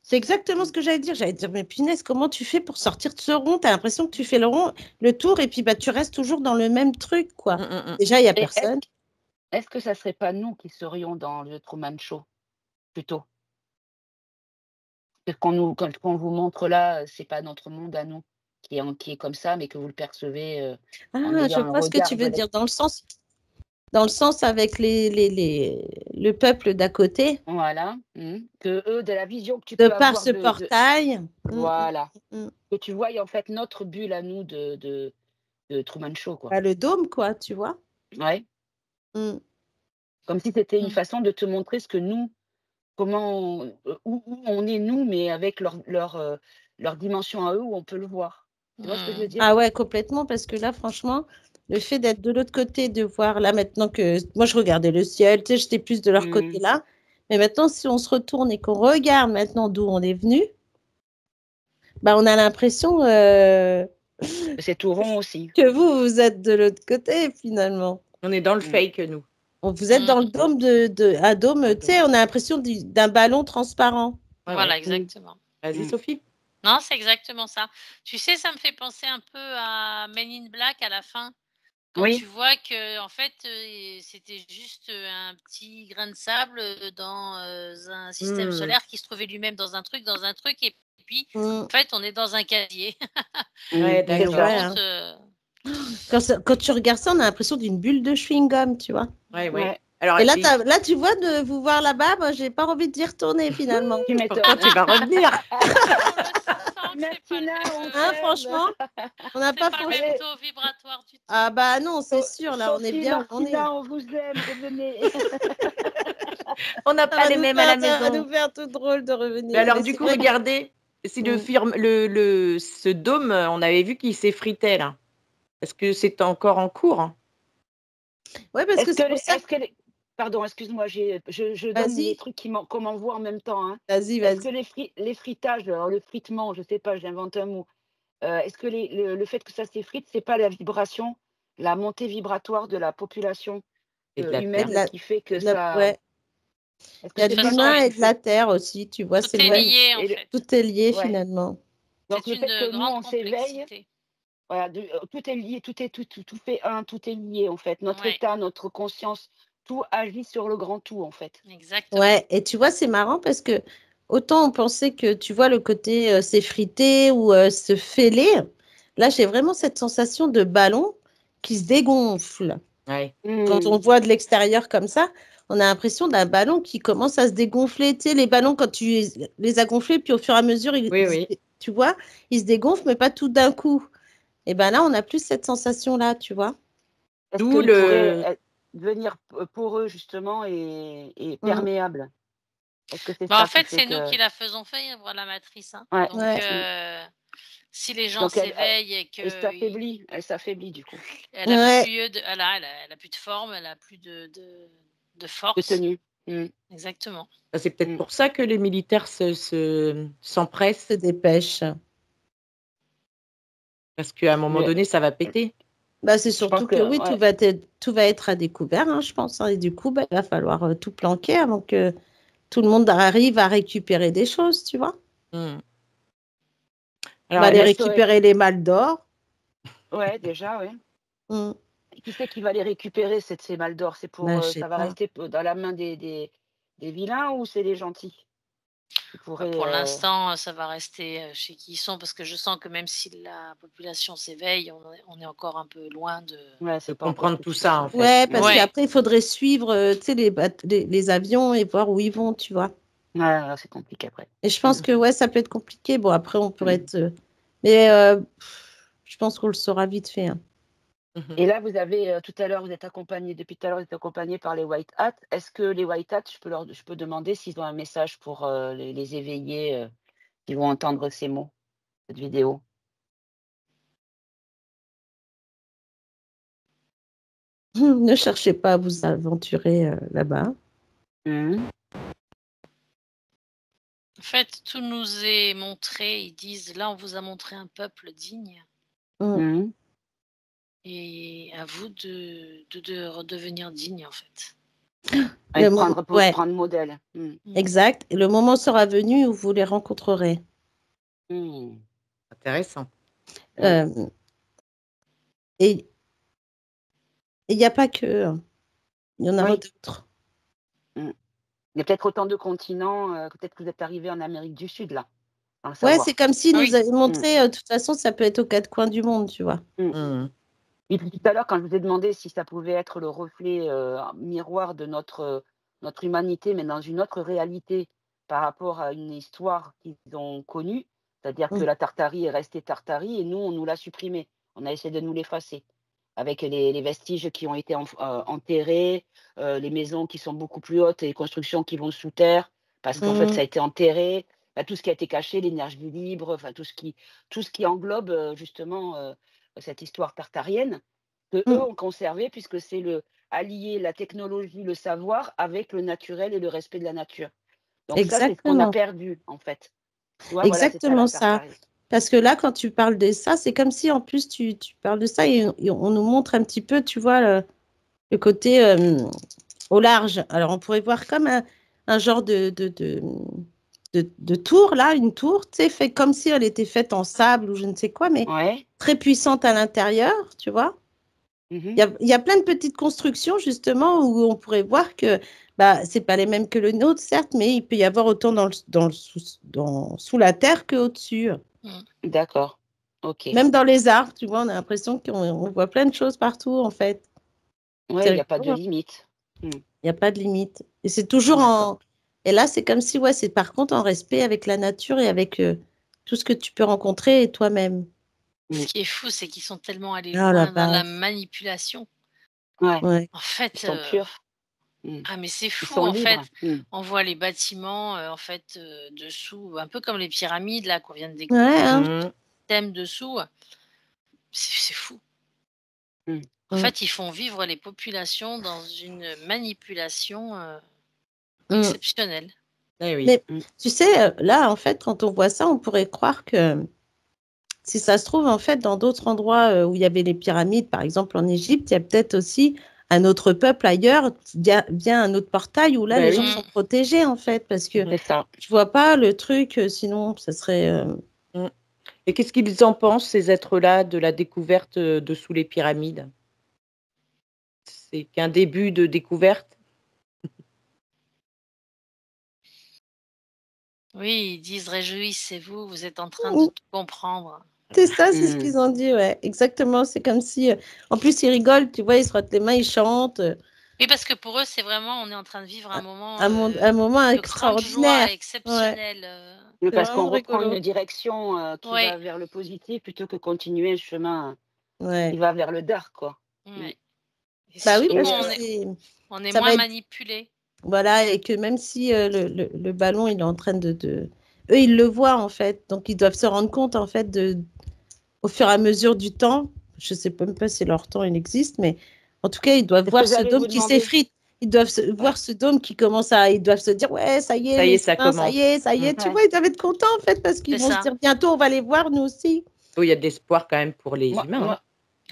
Speaker 4: C'est exactement ce que j'allais dire. J'allais dire, mais punaise, comment tu fais pour sortir de ce rond? Tu as l'impression que tu fais le rond, le tour, et puis bah, tu restes toujours dans le même truc, quoi.
Speaker 3: Mm.
Speaker 4: Déjà, il n'y a
Speaker 1: Et est-ce
Speaker 4: personne.
Speaker 1: est-ce que ça serait pas nous qui serions dans le Truman Show, plutôt? Parce quand on vous montre là, c'est pas notre monde à nous qui est comme ça, mais que vous le percevez en
Speaker 4: Ah, je
Speaker 1: ayant un
Speaker 4: vois ce que tu
Speaker 1: regard
Speaker 4: veux dire, dans le sens avec le peuple d'à côté,
Speaker 1: voilà, que eux, de la vision que tu
Speaker 4: de
Speaker 1: peux
Speaker 4: par
Speaker 1: avoir
Speaker 4: ce portail.
Speaker 1: voilà,
Speaker 4: Mm.
Speaker 1: que tu vois en fait notre bulle à nous de Truman Show, quoi.
Speaker 4: Bah, le dôme, quoi, tu vois.
Speaker 1: Ouais,
Speaker 4: Mm.
Speaker 1: comme si c'était une
Speaker 2: Mm.
Speaker 1: façon de te montrer ce que nous comment, où on est nous, mais avec leur dimension à eux, où on peut le voir. Tu vois ce que je veux dire?
Speaker 4: Ah ouais, complètement, parce que là, franchement, le fait d'être de l'autre côté, de voir là maintenant que moi je regardais le ciel, tu sais, j'étais plus de leur côté
Speaker 1: Mmh.
Speaker 4: là, Mais maintenant, si on se retourne et qu'on regarde maintenant d'où on est venu, bah, on a l'impression
Speaker 1: C'est tout rond aussi.
Speaker 4: que vous êtes de l'autre côté finalement.
Speaker 3: On est dans le
Speaker 1: Mm.
Speaker 3: fake, nous.
Speaker 4: Vous êtes dans le dôme un dôme,
Speaker 3: Un
Speaker 4: tu sais, on a l'impression d'un ballon transparent.
Speaker 3: Ouais,
Speaker 2: Voilà,
Speaker 3: ouais.
Speaker 2: exactement.
Speaker 3: Vas-y,
Speaker 1: Mm.
Speaker 3: Sophie.
Speaker 2: Non, c'est exactement ça. Tu sais, ça me fait penser un peu à Men in Black à la fin. Quand
Speaker 1: Oui.
Speaker 2: tu vois que en fait, c'était juste un petit grain de sable dans un système solaire qui se trouvait lui-même dans un truc, et puis en fait, on est dans un casier.
Speaker 3: Ouais,
Speaker 1: Mm.
Speaker 3: d'accord.
Speaker 4: Ouais,
Speaker 2: Compte,
Speaker 4: Quand tu regardes ça, on a l'impression d'une bulle de chewing-gum, tu vois.
Speaker 3: Ouais, ouais.
Speaker 1: Ouais.
Speaker 3: Alors,
Speaker 4: Et là, là, tu vois, de vous voir là-bas, moi, j'ai pas envie d'y retourner finalement.
Speaker 1: Tu m'étonnes.
Speaker 3: pourtant, tu vas revenir.
Speaker 2: on le sent que
Speaker 1: Merci,
Speaker 2: c'est pas le
Speaker 1: Tina,
Speaker 2: même,
Speaker 1: on
Speaker 4: Hein,
Speaker 1: t'aime.
Speaker 4: franchement, on n'a
Speaker 2: c'est
Speaker 4: pas
Speaker 2: pas le
Speaker 4: faussé.
Speaker 2: même taux vibratoire du tout.
Speaker 4: Ah bah non, c'est sûr, là, on est
Speaker 1: Sophie,
Speaker 4: bien où on est.
Speaker 1: Martina, on vous aime, revenez.
Speaker 3: On n'a
Speaker 4: Ça
Speaker 3: pas
Speaker 4: va
Speaker 3: les
Speaker 4: nous
Speaker 3: mêmes à la
Speaker 4: faire, ça va
Speaker 3: maison.
Speaker 4: nous faire tout drôle de revenir.
Speaker 3: Mais alors,
Speaker 4: Mais
Speaker 3: du
Speaker 4: c'est
Speaker 3: coup,
Speaker 4: vrai que-
Speaker 3: regardez, si ce dôme, on avait vu qu'il s'effritait, là. Est-ce que c'est encore en cours, hein?
Speaker 4: Ouais, parce que c'est pour ça.
Speaker 1: Pardon, excuse-moi, je donne
Speaker 4: Vas-y.
Speaker 1: les trucs qu'on m'envoie en même temps, hein.
Speaker 4: Vas-y,
Speaker 1: Est-ce que
Speaker 4: vas-y.
Speaker 1: les fritages, alors le fritement, je sais pas, j'invente un mot. Est-ce que le fait que ça s'effrite, c'est pas la vibration, la montée vibratoire de la population
Speaker 3: Et de la
Speaker 1: humaine
Speaker 3: terre.
Speaker 1: qui fait que
Speaker 4: Ouais.
Speaker 1: Est-ce
Speaker 4: Il y
Speaker 1: que
Speaker 4: a
Speaker 1: c'est
Speaker 4: de
Speaker 1: pas
Speaker 2: façon,
Speaker 1: ça
Speaker 4: l'humain
Speaker 2: oui.
Speaker 4: et de la terre aussi, tu vois,
Speaker 2: Tout
Speaker 4: c'est
Speaker 2: est
Speaker 4: vrai.
Speaker 2: lié en
Speaker 1: Et
Speaker 2: fait.
Speaker 4: Tout est lié
Speaker 1: ouais.
Speaker 4: finalement.
Speaker 1: Donc
Speaker 2: C'est
Speaker 1: le fait
Speaker 2: une
Speaker 1: que nous
Speaker 2: grande
Speaker 1: on s'éveille,
Speaker 2: complexité.
Speaker 1: voilà, tout est lié, tout fait un, tout est lié en fait. Notre
Speaker 2: Ouais.
Speaker 1: état, notre conscience, tout agit sur le grand tout en fait.
Speaker 2: Exactement.
Speaker 4: Ouais, et tu vois, c'est marrant parce que autant on pensait que, tu vois, le côté s'effriter ou se fêler, là, j'ai vraiment cette sensation de ballon qui se dégonfle.
Speaker 3: Ouais.
Speaker 4: Quand on voit de l'extérieur comme ça, on a l'impression d'un ballon qui commence à se dégonfler. Tu sais, les ballons, quand tu les as gonflés, puis au fur et à mesure,
Speaker 3: Oui.
Speaker 4: tu vois, ils se dégonflent, mais pas tout d'un coup. Et ben là, on n'a plus cette sensation-là, tu vois.
Speaker 1: Est-ce
Speaker 3: D'où
Speaker 1: qu'il pourrait devenir poreux justement et perméable? Est-ce que c'est
Speaker 2: Bah, en
Speaker 1: ça qui
Speaker 2: fait,
Speaker 1: fait
Speaker 2: c'est nous
Speaker 1: que
Speaker 2: qui la faisons vivre, la matrice. Hein.
Speaker 1: ouais.
Speaker 2: Donc,
Speaker 4: Ouais.
Speaker 2: si les gens
Speaker 1: Donc
Speaker 2: s'éveillent et
Speaker 1: elle
Speaker 2: que
Speaker 1: s'affaiblit du coup,
Speaker 2: elle a
Speaker 4: Ouais.
Speaker 2: plus lieu de, elle a plus de forme, elle a plus de
Speaker 1: de
Speaker 2: force.
Speaker 1: tenue.
Speaker 2: Exactement.
Speaker 3: c'est peut-être pour ça que les militaires s'empressent,
Speaker 4: Se dépêche.
Speaker 3: parce qu'à un moment
Speaker 1: Mais
Speaker 3: donné, ça va péter.
Speaker 4: Bah, c'est
Speaker 1: je pense
Speaker 4: surtout
Speaker 1: que
Speaker 4: que oui,
Speaker 1: ouais.
Speaker 4: tout va être à découvert, hein, je pense. Hein. Et du coup, bah, il va falloir tout planquer avant que tout le monde arrive à récupérer des choses, tu vois.
Speaker 3: Hmm.
Speaker 4: On
Speaker 3: Alors,
Speaker 4: va aller
Speaker 1: Est-ce que
Speaker 4: récupérer les malles d'or.
Speaker 1: ouais, déjà, ouais.
Speaker 4: Mm.
Speaker 1: Qui c'est qui va les récupérer ces balles d'or? C'est
Speaker 4: Bah,
Speaker 1: pour,
Speaker 4: je sais
Speaker 1: ça va
Speaker 4: pas.
Speaker 1: rester dans la main des vilains ou c'est les gentils qui
Speaker 2: Bah,
Speaker 1: pourraient,
Speaker 2: pour l'instant, ça va rester chez qui ils sont parce que je sens que même si la population s'éveille, on est encore un peu loin de.
Speaker 1: ouais,
Speaker 3: de
Speaker 1: c'est pas encore
Speaker 3: comprendre
Speaker 1: tout
Speaker 3: tout
Speaker 1: ce qu'il
Speaker 3: ça, en
Speaker 1: faut.
Speaker 3: fait.
Speaker 4: Ouais, parce
Speaker 2: Ouais.
Speaker 4: qu'après, il faudrait suivre tu sais, les avions et voir où ils vont, tu vois.
Speaker 1: Ouais, là, c'est compliqué après.
Speaker 4: Et je pense que ouais, ça peut être compliqué. Bon, après, on pourrait être. Mais je pense qu'on le saura vite fait. Hein.
Speaker 1: Et là, vous avez, tout à l'heure, depuis tout à l'heure, vous êtes accompagné par les White Hats. Est-ce que les White Hats, je peux demander s'ils ont un message pour, les éveillés, qui vont entendre ces mots, cette vidéo?
Speaker 4: Ne cherchez pas à vous aventurer là-bas.
Speaker 1: Mmh.
Speaker 2: En fait, tout nous est montré. Ils disent là, on vous a montré un peuple digne.
Speaker 4: Mm.
Speaker 1: Mmh.
Speaker 2: Et à vous de redevenir digne, en fait.
Speaker 1: Et
Speaker 4: Le moment- ouais,
Speaker 1: prendre modèle.
Speaker 4: exact. Et le moment sera venu où vous les rencontrerez.
Speaker 1: Mmh.
Speaker 3: Intéressant.
Speaker 1: Ouais.
Speaker 4: Et il n'y a pas que. Hein. Il y en aura
Speaker 1: Oui.
Speaker 4: d'autres.
Speaker 1: Il y a peut-être autant de continents, peut-être que vous êtes arrivés en Amérique du Sud là, sans le
Speaker 4: Ouais,
Speaker 1: savoir.
Speaker 4: c'est comme s'ils
Speaker 2: Oui.
Speaker 4: nous avaient montré, de toute façon, ça peut être aux quatre coins du monde, tu vois.
Speaker 3: Hmm.
Speaker 1: Et puis tout à l'heure, quand je vous ai demandé si ça pouvait être le reflet, miroir de notre humanité, mais dans une autre réalité par rapport à une histoire qu'ils ont connue, c'est-à-dire que
Speaker 4: Mm.
Speaker 1: la Tartarie est restée Tartarie et nous, on nous l'a supprimée. On a essayé de nous l'effacer avec les vestiges qui ont été enterrés, les maisons qui sont beaucoup plus hautes et les constructions qui vont sous terre parce qu'en fait, ça a été enterré. Bah, tout ce qui a été caché, l'énergie libre, enfin tout ce qui englobe, justement, cette histoire tartarienne, qu'eux
Speaker 4: Mm.
Speaker 1: ont conservé puisque c'est allier la technologie, le savoir avec le naturel et le respect de la nature. Donc ça, c'est ce qu'on a
Speaker 4: Exactement.
Speaker 1: perdu, en fait. Tu vois, voilà, c'est ça
Speaker 4: Exactement
Speaker 1: la
Speaker 4: ça.
Speaker 1: Tartarie.
Speaker 4: Parce que là, quand tu parles de ça, c'est comme si en plus tu parles de ça et on nous montre un petit peu, tu vois, le côté au large. Alors, on pourrait voir comme un genre de tour, là, une tour, tu sais, fait comme si elle était faite en sable ou je ne sais quoi, mais
Speaker 1: Ouais.
Speaker 4: très puissante à l'intérieur, tu vois.
Speaker 1: Mhm.
Speaker 4: Il y a plein de petites constructions, justement, où on pourrait voir que bah, ce n'est pas les mêmes que le nôtre, certes, mais il peut y avoir autant sous la terre qu'au-dessus.
Speaker 1: D'accord. Ok.
Speaker 4: Même dans les arbres, tu vois, on a l'impression qu'on voit plein de choses partout, en fait.
Speaker 1: Ouais,
Speaker 4: C'est
Speaker 1: il n'y a pas de
Speaker 4: rigolo, hein.
Speaker 1: limite. Mm.
Speaker 4: Il n'y a pas de limite. Et c'est toujours
Speaker 1: D'accord.
Speaker 4: en... Et là, c'est comme si, ouais, c'est par contre en respect avec la nature et avec tout ce que tu peux rencontrer et toi-même.
Speaker 2: Ce qui est fou, c'est qu'ils sont tellement allés
Speaker 4: Ah, la
Speaker 2: loin dans la
Speaker 4: base.
Speaker 2: manipulation.
Speaker 1: Ouais,
Speaker 4: Ouais.
Speaker 2: En
Speaker 1: ils
Speaker 2: fait,
Speaker 1: sont purs. Mm.
Speaker 2: ah mais c'est
Speaker 1: Ils
Speaker 2: fou
Speaker 1: sont
Speaker 2: en fait.
Speaker 1: libres. Mm.
Speaker 2: On voit les bâtiments en fait dessous, un peu comme les pyramides là qu'on vient de
Speaker 4: Ouais,
Speaker 2: découvrir,
Speaker 4: hein.
Speaker 3: Mhm.
Speaker 2: thème dessous. C'est fou.
Speaker 1: Mm.
Speaker 2: En
Speaker 4: Mm.
Speaker 2: fait, ils font vivre les populations dans une manipulation
Speaker 4: Mm.
Speaker 2: exceptionnelle.
Speaker 3: Eh oui.
Speaker 4: Mais
Speaker 1: Mm.
Speaker 4: tu sais, là, en fait, quand on voit ça, on pourrait croire que si ça se trouve, en fait, dans d'autres endroits où il y avait les pyramides, par exemple en Égypte, il y a peut-être aussi un autre peuple ailleurs, via un autre portail où là,
Speaker 3: Ben
Speaker 4: les gens
Speaker 3: oui.
Speaker 4: sont protégés, en fait, parce que
Speaker 1: C'est ça.
Speaker 4: je vois pas le truc, sinon, ça serait...
Speaker 3: Mm. Et qu'est-ce qu'ils en pensent, ces êtres-là, de la découverte dessous les pyramides? C'est qu'un début de découverte?
Speaker 2: Oui, ils disent réjouissez-vous, vous êtes en train de tout comprendre.
Speaker 4: C'est ça, c'est ce
Speaker 1: Mm.
Speaker 4: qu'ils ont dit, ouais. Exactement, c'est comme si... en plus, ils rigolent, tu vois, ils se frottent les mains, ils chantent.
Speaker 2: Oui, parce que pour eux, c'est vraiment, on est en train de vivre un moment
Speaker 4: Un moment
Speaker 2: de grande joie
Speaker 4: extraordinaire. Ouais,
Speaker 2: exceptionnelle.
Speaker 1: Mais
Speaker 4: c'est
Speaker 1: parce qu'on
Speaker 4: vraiment
Speaker 1: reprend
Speaker 4: rigolo.
Speaker 1: une direction qui
Speaker 2: Ouais,
Speaker 1: va vers le positif plutôt que continuer le chemin
Speaker 4: Ouais.
Speaker 1: qui va vers le dark, quoi. Mm.
Speaker 2: ouais. Et
Speaker 4: Bah oui,
Speaker 2: surtout,
Speaker 4: parce
Speaker 1: Et
Speaker 4: que
Speaker 2: on est
Speaker 4: ça va
Speaker 2: moins
Speaker 4: être...
Speaker 2: manipulé.
Speaker 4: Voilà, et que même si le ballon, il est en train Eux, ils le voient, en fait. Donc, ils doivent se rendre compte, en fait, au fur et à mesure du temps. Je ne sais même pas si leur temps, il existe, mais en tout cas, ils doivent
Speaker 1: c'est ce que
Speaker 4: voir ce
Speaker 1: j'allais
Speaker 4: dôme
Speaker 1: vous
Speaker 4: qui
Speaker 1: demander.
Speaker 4: s'effrite. Ils doivent
Speaker 1: Ouais.
Speaker 4: voir ce dôme qui commence à... Ils doivent se dire, ouais, ça y est,
Speaker 3: Ça y est,
Speaker 4: les
Speaker 3: ça
Speaker 4: humains, ça y
Speaker 3: commence.
Speaker 4: est, ça y
Speaker 3: Mm.
Speaker 4: est. Tu
Speaker 1: Ouais.
Speaker 4: vois, ils doivent être contents, en fait, parce qu'ils
Speaker 2: C'est
Speaker 4: vont se
Speaker 2: ça.
Speaker 4: dire, bientôt, on va les voir, nous aussi.
Speaker 3: Oui, il y a de l'espoir quand même pour les
Speaker 1: Moi,
Speaker 3: humains, hein.
Speaker 1: moi,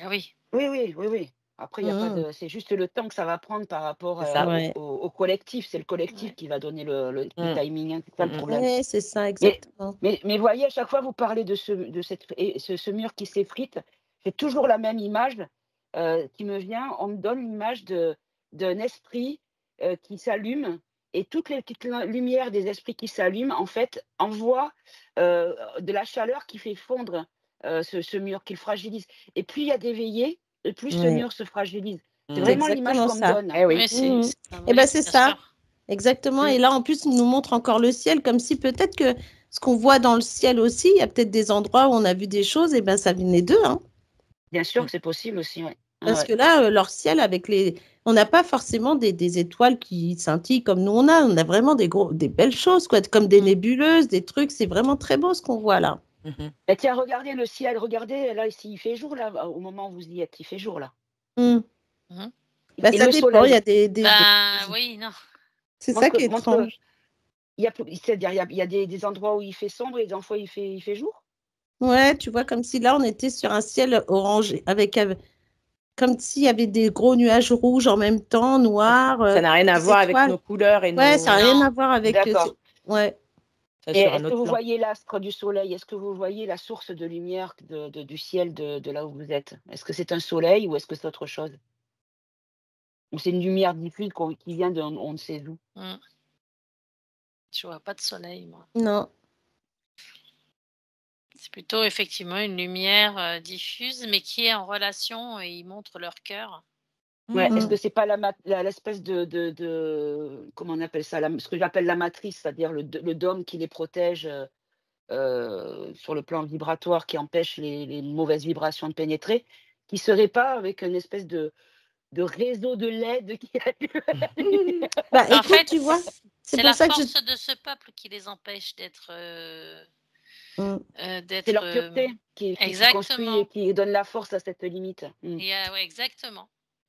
Speaker 2: Ah oui.
Speaker 1: oui. Après, il y a pas
Speaker 4: Mhm.
Speaker 1: de. C'est juste le temps que ça va prendre par rapport
Speaker 3: C'est ça.
Speaker 4: Ouais,
Speaker 1: au collectif. C'est le collectif
Speaker 2: Ouais.
Speaker 1: qui va donner le
Speaker 3: Mm.
Speaker 1: timing, hein. C'est ça le
Speaker 3: Mm, mm.
Speaker 1: problème.
Speaker 4: ouais, c'est ça,
Speaker 1: Mais,
Speaker 4: exactement.
Speaker 1: mais voyez, à chaque fois, vous parlez de ce mur qui s'effrite. J'ai toujours la même image qui me vient. On me donne l'image d'un esprit qui s'allume et toutes les petites lumières des esprits qui s'allument, en fait, envoient de la chaleur qui fait fondre ce mur, qui le fragilise. Et plus il y a d'éveillés, et plus ce
Speaker 4: Ouais,
Speaker 1: mur se fragilise. C'est
Speaker 4: c'est
Speaker 3: Mm.
Speaker 1: vraiment l'image
Speaker 4: exactement
Speaker 1: qu'on me
Speaker 4: ça.
Speaker 1: donne.
Speaker 3: Eh oui.
Speaker 2: Oui,
Speaker 4: Mhm. Et ben
Speaker 2: oui,
Speaker 4: c'est
Speaker 2: bien
Speaker 4: ça,
Speaker 2: sûr.
Speaker 4: exactement.
Speaker 1: Mm.
Speaker 4: Et là, en plus, il nous montre encore le ciel, comme si peut-être que ce qu'on voit dans le ciel aussi, il y a peut-être des endroits où on a vu des choses, et ben ça venait d'eux, hein.
Speaker 1: Bien sûr
Speaker 3: Mm.
Speaker 1: que c'est possible aussi, ouais. Ah
Speaker 4: Parce
Speaker 1: ouais.
Speaker 4: que là, leur ciel, avec les... on n'a pas forcément des étoiles qui scintillent comme nous on a. On a vraiment des belles choses, quoi, comme des
Speaker 2: Mm.
Speaker 4: nébuleuses, des trucs. C'est vraiment très beau ce qu'on voit là.
Speaker 3: Mhm.
Speaker 1: Et tiens, regardez le ciel, regardez, là, ici, il fait jour, là, au moment où vous y êtes, il fait jour, là.
Speaker 4: Mm.
Speaker 2: Mhm.
Speaker 4: Ben,
Speaker 1: Et
Speaker 4: ça
Speaker 1: le
Speaker 4: dépend. Il y
Speaker 1: soleil,
Speaker 4: a
Speaker 2: Ben oui, non.
Speaker 4: C'est ça qui est
Speaker 1: montre,
Speaker 4: étrange.
Speaker 1: c'est-à-dire, il y a des endroits où il fait sombre et des fois il fait jour.
Speaker 4: Ouais, tu vois, comme si là, on était sur un ciel orangé, comme s'il y avait des gros nuages rouges en même temps, noirs,
Speaker 3: Ça n'a rien à
Speaker 4: des
Speaker 3: voir avec
Speaker 4: étoiles.
Speaker 3: nos couleurs et
Speaker 4: Ouais, ça n'a
Speaker 3: nos...
Speaker 4: rien
Speaker 2: Non.
Speaker 4: à voir avec...
Speaker 1: D'accord.
Speaker 4: ouais.
Speaker 3: Ça
Speaker 1: Et
Speaker 3: sur un
Speaker 1: est-ce que
Speaker 3: autre
Speaker 1: vous
Speaker 3: plan.
Speaker 1: voyez l'astre du soleil? Est-ce que vous voyez la source de lumière du ciel de là où vous êtes? Est-ce que c'est un soleil ou est-ce que c'est autre chose? Ou c'est une lumière diffuse qui vient de on ne sait où?
Speaker 2: Mm. Je vois pas de soleil, moi.
Speaker 4: Non.
Speaker 2: C'est plutôt effectivement une lumière diffuse, mais qui est en relation et ils montrent leur cœur.
Speaker 1: Ouais, est-ce
Speaker 4: Mm.
Speaker 1: que c'est pas l'espèce de comment on appelle ça? Ce que j'appelle la matrice, c'est-à-dire le dôme qui les protège, sur le plan vibratoire, qui empêche les mauvaises vibrations de pénétrer, qui serait pas avec une espèce de réseau de LED qui allume?
Speaker 4: Bah,
Speaker 2: En
Speaker 4: écoute,
Speaker 2: fait,
Speaker 4: tu vois, c'est
Speaker 2: c'est
Speaker 4: pour
Speaker 2: la
Speaker 4: ça que je...
Speaker 2: force de ce peuple qui les empêche d'être.
Speaker 4: Mm.
Speaker 1: C'est leur pureté qui construit et
Speaker 2: Exactement.
Speaker 1: qui donne la force à cette limite.
Speaker 2: Et, ouais, exactement.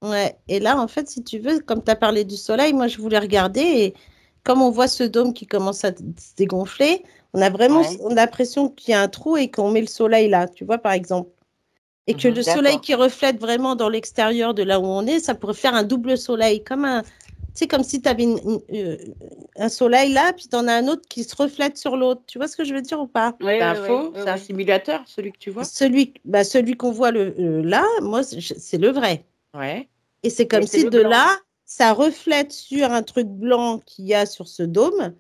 Speaker 4: Ouais. Et là, en fait, si tu veux, comme tu as parlé du soleil, moi, je voulais regarder. Et comme on voit ce dôme qui commence à se dégonfler, on a vraiment on a l'impression qu'il y a un trou et qu'on met le soleil là, tu vois, par exemple. Et que le soleil qui reflète vraiment dans l'extérieur de là où on est, ça pourrait faire un double soleil, comme si tu avais un soleil là, puis tu en as un autre qui se reflète sur l'autre. Tu vois ce que je veux dire ou pas?
Speaker 3: C'est un faux, c'est un simulateur, celui que tu vois?
Speaker 4: Celui qu'on voit là, moi, c'est le vrai.
Speaker 3: Ouais.
Speaker 4: Et c'est comme si de là, ça reflète sur un truc blanc qu'il y a sur ce dôme,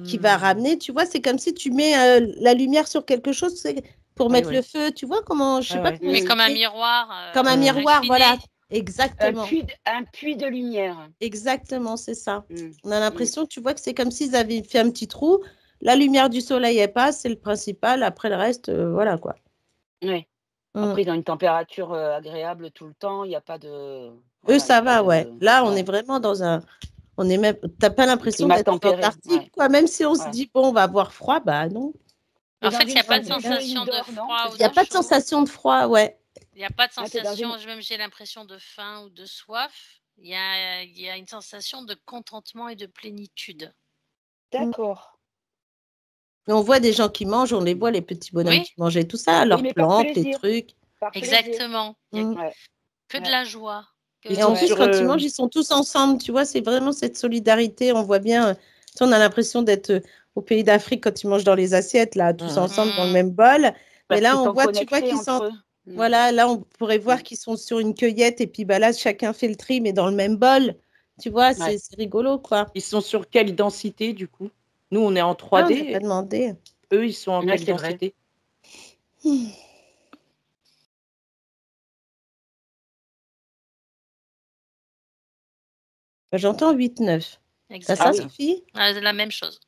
Speaker 4: qui va ramener, tu vois, c'est comme si tu mets la lumière sur quelque chose pour mettre le feu, tu vois comment, je sais pas comment
Speaker 2: mais comme un miroir.
Speaker 4: Comme un miroir, voilà, exactement.
Speaker 1: Un puits de lumière.
Speaker 4: Exactement, c'est ça. On a l'impression, tu vois, que c'est comme s'ils avaient fait un petit trou, la lumière du soleil, elle passe, c'est le principal, après le reste, voilà quoi.
Speaker 1: Oui. Après, ils ont une température agréable tout le temps, il n'y a pas de...
Speaker 4: Eux, ça va, ouais. Là, on est vraiment dans un... On est même... T'as pas l'impression d'être en Antarctique, quoi. Même si on se dit, bon, on va avoir froid, bah non.
Speaker 2: En fait, il n'y a pas de sensation de froid.
Speaker 4: Il n'y a pas de sensation de froid, ouais.
Speaker 2: Il n'y a pas de sensation, même j'ai l'impression de faim ou de soif. Il y a une sensation de contentement et de plénitude.
Speaker 1: D'accord.
Speaker 4: Mais on voit des gens qui mangent, on les voit, les petits bonhommes qui mangeaient tout ça, leurs plantes, les trucs.
Speaker 2: Exactement. Il n'y a que de la joie.
Speaker 4: Et en plus, quand ils mangent, ils sont tous ensemble, tu vois, c'est vraiment cette solidarité. On voit bien, on a l'impression d'être au pays d'Afrique quand ils mangent dans les assiettes, là, tous ensemble dans le même bol. Mais là, on voit, tu vois, qu'ils sont... Voilà, là, on pourrait voir qu'ils sont sur une cueillette et puis bah, là, chacun fait le tri, mais dans le même bol. Tu vois, c'est rigolo, quoi.
Speaker 3: Ils sont sur quelle densité, du coup? Nous, on est en 3D.
Speaker 4: Ah, on n'a pas demandé.
Speaker 3: Eux, ils sont en quelle densité?
Speaker 4: J'entends 8-9. C'est ça, Sophie?
Speaker 2: La même chose.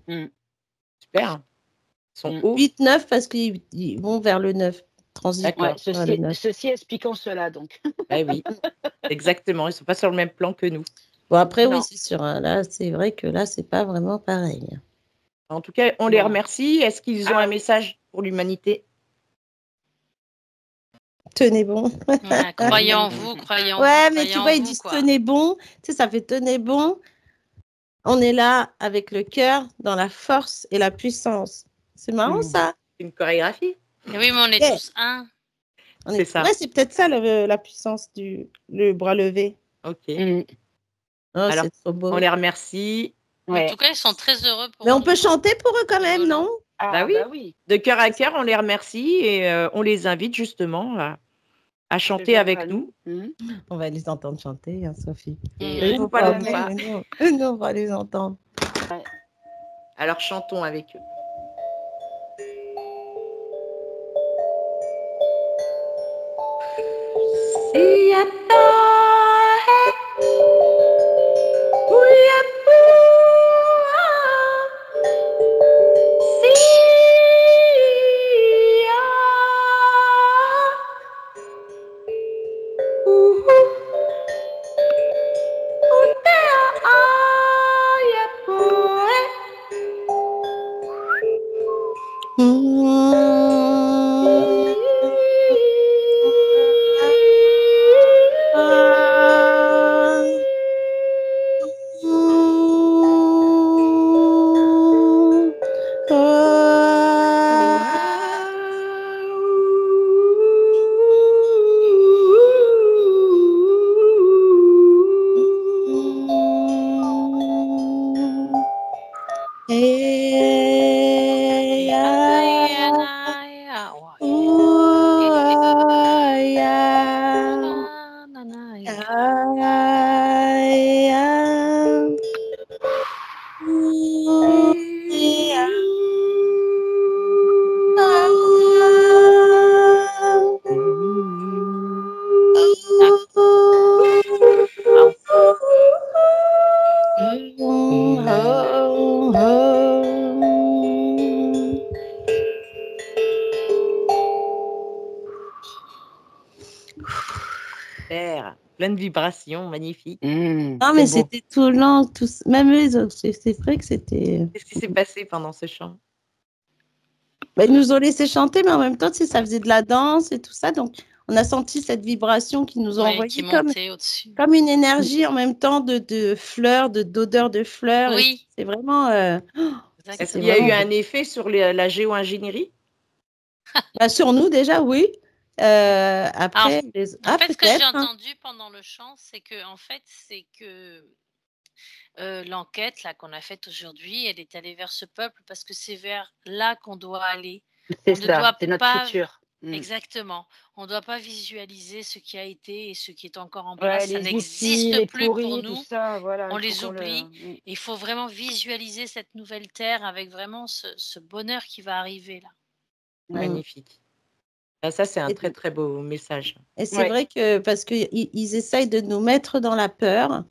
Speaker 3: Super. Ils sont hauts.
Speaker 4: 8-9 parce qu'ils vont vers le 9.
Speaker 1: Ouais, ceci expliquant cela, donc.
Speaker 3: Oui, exactement. Ils ne sont pas sur le même plan que nous.
Speaker 4: Bon, après, oui, c'est sûr. Hein. Là, c'est vrai que là, c'est pas vraiment pareil.
Speaker 3: En tout cas, on les remercie. Est-ce qu'ils ont un message pour l'humanité?
Speaker 4: Tenez bon.
Speaker 2: Croyez en vous, croyez en vous.
Speaker 4: Ouais, mais tu vois, ils disent tenez bon. Tu sais, ça fait tenez bon. On est là avec le cœur, dans la force et la puissance. C'est marrant, ça.
Speaker 3: C'est une chorégraphie.
Speaker 2: Oui, mais on est tous un.
Speaker 3: C'est ça.
Speaker 4: Ouais, c'est peut-être ça la puissance le bras levé.
Speaker 3: Ok.
Speaker 4: Alors, c'est trop beau.
Speaker 3: On les remercie.
Speaker 2: En tout cas, ils sont très heureux.
Speaker 4: Mais on peut chanter pour eux quand même, non?
Speaker 3: Bah oui. De cœur à cœur, on les remercie et on les invite justement à chanter avec nous.
Speaker 4: On va les entendre chanter, hein, Sophie.
Speaker 3: Il faut pas le voir.
Speaker 4: Nous, on va les entendre.
Speaker 3: Alors chantons avec eux. Plein de vibrations, magnifique.
Speaker 4: Non, mais c'était tout lent, même eux, c'est vrai que c'était...
Speaker 3: Qu'est-ce qui s'est passé pendant ce chant?
Speaker 4: Ils nous ont laissé chanter, mais en même temps, ça faisait de la danse et tout ça, donc on a senti cette vibration qui nous a
Speaker 2: Oui,
Speaker 4: envoyé
Speaker 2: qui montait au-dessus.
Speaker 4: comme une énergie en même temps de fleurs, d'odeur de fleurs.
Speaker 2: Oui.
Speaker 4: C'est vraiment.
Speaker 3: Est-ce
Speaker 2: Exactement.
Speaker 3: qu'il y a eu
Speaker 4: vraiment
Speaker 3: un effet sur la géo-ingénierie?
Speaker 4: Bah, sur nous déjà, oui. Après,
Speaker 2: En fait, ce que j'ai
Speaker 4: peut-être. Hein.
Speaker 2: entendu pendant le chant, c'est que l'enquête là qu'on a faite aujourd'hui, elle est allée vers ce peuple parce que c'est vers là qu'on doit aller.
Speaker 1: C'est
Speaker 2: On ne
Speaker 1: ça,
Speaker 2: doit
Speaker 1: c'est notre
Speaker 2: pas
Speaker 1: futur.
Speaker 2: exactement. On ne doit pas visualiser ce qui a été et ce qui est encore en
Speaker 1: Ouais,
Speaker 2: place. Ça
Speaker 1: les outils,
Speaker 2: n'existe
Speaker 1: les
Speaker 2: plus pour
Speaker 1: pourris, tout
Speaker 2: nous.
Speaker 1: ça, voilà,
Speaker 2: On
Speaker 1: il faut
Speaker 2: les
Speaker 1: qu'on le.
Speaker 2: oublie. Il faut vraiment visualiser cette nouvelle terre avec vraiment ce bonheur qui va arriver là.
Speaker 1: Ouais.
Speaker 3: Magnifique. Ah, ça, c'est un
Speaker 4: Et-
Speaker 3: très, très beau message.
Speaker 4: Et c'est
Speaker 1: Ouais.
Speaker 4: vrai que parce qu'ils essayent de nous mettre dans la peur,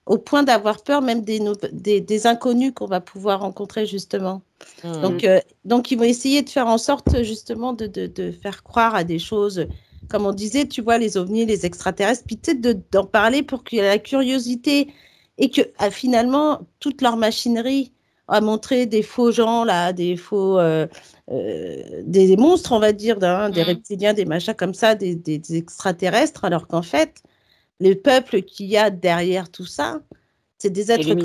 Speaker 4: au point d'avoir peur même des inconnus qu'on va pouvoir rencontrer justement.
Speaker 3: Hmm.
Speaker 4: Donc, ils vont essayer de faire en sorte justement de faire croire à des choses, comme on disait, tu vois, les ovnis, les extraterrestres, puis peut-être d'en parler pour qu'il y ait la curiosité et que finalement, toute leur machinerie a montré des faux gens, là, des faux, des monstres, on va dire, des reptiliens, des machins comme ça, des extraterrestres, alors qu'en fait, le peuple qu'il y a derrière tout ça, c'est des êtres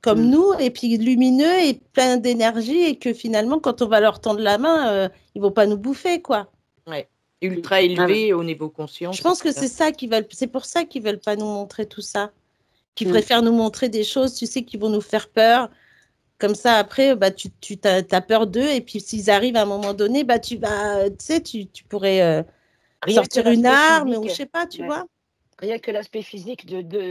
Speaker 4: comme nous, et puis lumineux et plein d'énergie, et que finalement, quand on va leur tendre la main, ils vont pas nous bouffer, quoi.
Speaker 3: Ouais. Ultra élevé au niveau conscient.
Speaker 4: Je pense que c'est ça qu'ils veulent. C'est pour ça qu'ils veulent pas nous montrer tout ça. Qu'ils
Speaker 1: Mm.
Speaker 4: préfèrent nous montrer des choses, tu sais, qui vont nous faire peur. Comme ça, après, bah, tu as peur d'eux, et puis s'ils arrivent à un moment donné, bah, tu sais, tu pourrais sortir une arme, ou je sais pas, tu vois.
Speaker 1: Rien que l'aspect physique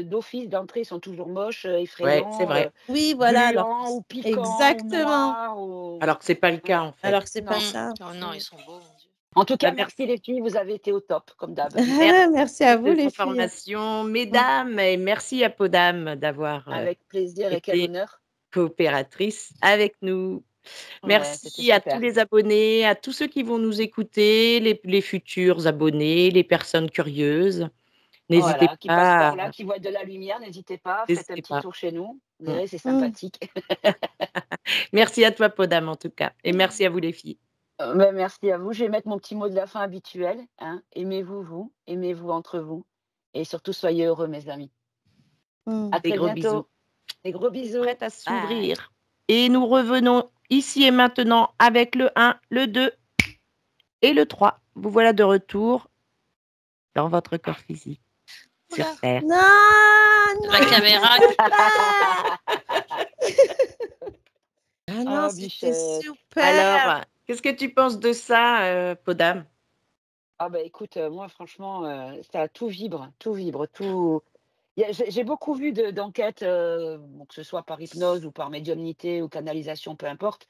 Speaker 1: d'office, d'entrée, sont toujours moches,
Speaker 3: Ouais,
Speaker 1: effrayants,
Speaker 3: c'est vrai.
Speaker 4: Oui, voilà.
Speaker 1: gluants ou piquants,
Speaker 4: Exactement.
Speaker 1: ou noirs, ou...
Speaker 3: Alors que c'est pas le cas, en fait.
Speaker 4: Alors que c'est pas
Speaker 1: Non.
Speaker 4: ça.
Speaker 2: Oh non, ils sont beaux, mon Dieu.
Speaker 1: En tout cas,
Speaker 3: Bah,
Speaker 1: merci les filles, vous avez été au top, comme d'hab.
Speaker 4: Merci à vous,
Speaker 3: Ces
Speaker 4: les filles.
Speaker 3: informations, mesdames, et merci à Podam d'avoir
Speaker 1: Avec plaisir et quel
Speaker 3: été
Speaker 1: honneur.
Speaker 3: coopératrice avec nous.
Speaker 1: Ouais,
Speaker 3: Merci
Speaker 1: c'était
Speaker 3: à
Speaker 1: super.
Speaker 3: tous les abonnés, à tous ceux qui vont nous écouter, les futurs abonnés, les personnes curieuses. N'hésitez
Speaker 1: Voilà, qui passent par
Speaker 3: pas.
Speaker 1: là, qui voient de la lumière, n'hésitez pas, faites un
Speaker 3: N'hésitez
Speaker 1: petit
Speaker 3: pas.
Speaker 1: tour chez nous. Vous
Speaker 3: Mm.
Speaker 1: verrez, c'est sympathique.
Speaker 3: Merci à toi, Podam, en tout cas. Et merci à vous, les filles.
Speaker 1: Ben, merci à vous. Je vais mettre mon petit mot de la fin habituel. Hein. Aimez-vous, vous, aimez-vous entre vous. Et surtout, soyez heureux, mes amis. À
Speaker 3: Des
Speaker 1: très
Speaker 3: gros
Speaker 1: bientôt.
Speaker 3: bisous.
Speaker 1: Des gros bisous.
Speaker 3: Prête à
Speaker 1: Bye.
Speaker 3: s'ouvrir. Et nous revenons ici et maintenant avec le 1, le 2 et le 3. Vous voilà de retour dans votre corps physique. Sur
Speaker 2: Oula.
Speaker 3: Terre.
Speaker 4: Non,
Speaker 2: La caméra.
Speaker 4: Ah non,
Speaker 1: Oh,
Speaker 4: c'était
Speaker 1: bichette.
Speaker 4: super.
Speaker 3: Alors, qu'est-ce que tu penses de ça, Podam?
Speaker 1: Ah bah écoute, moi franchement, ça tout vibre, tout vibre, tout. J'ai beaucoup vu d'enquêtes, bon, que ce soit par hypnose ou par médiumnité ou canalisation, peu importe.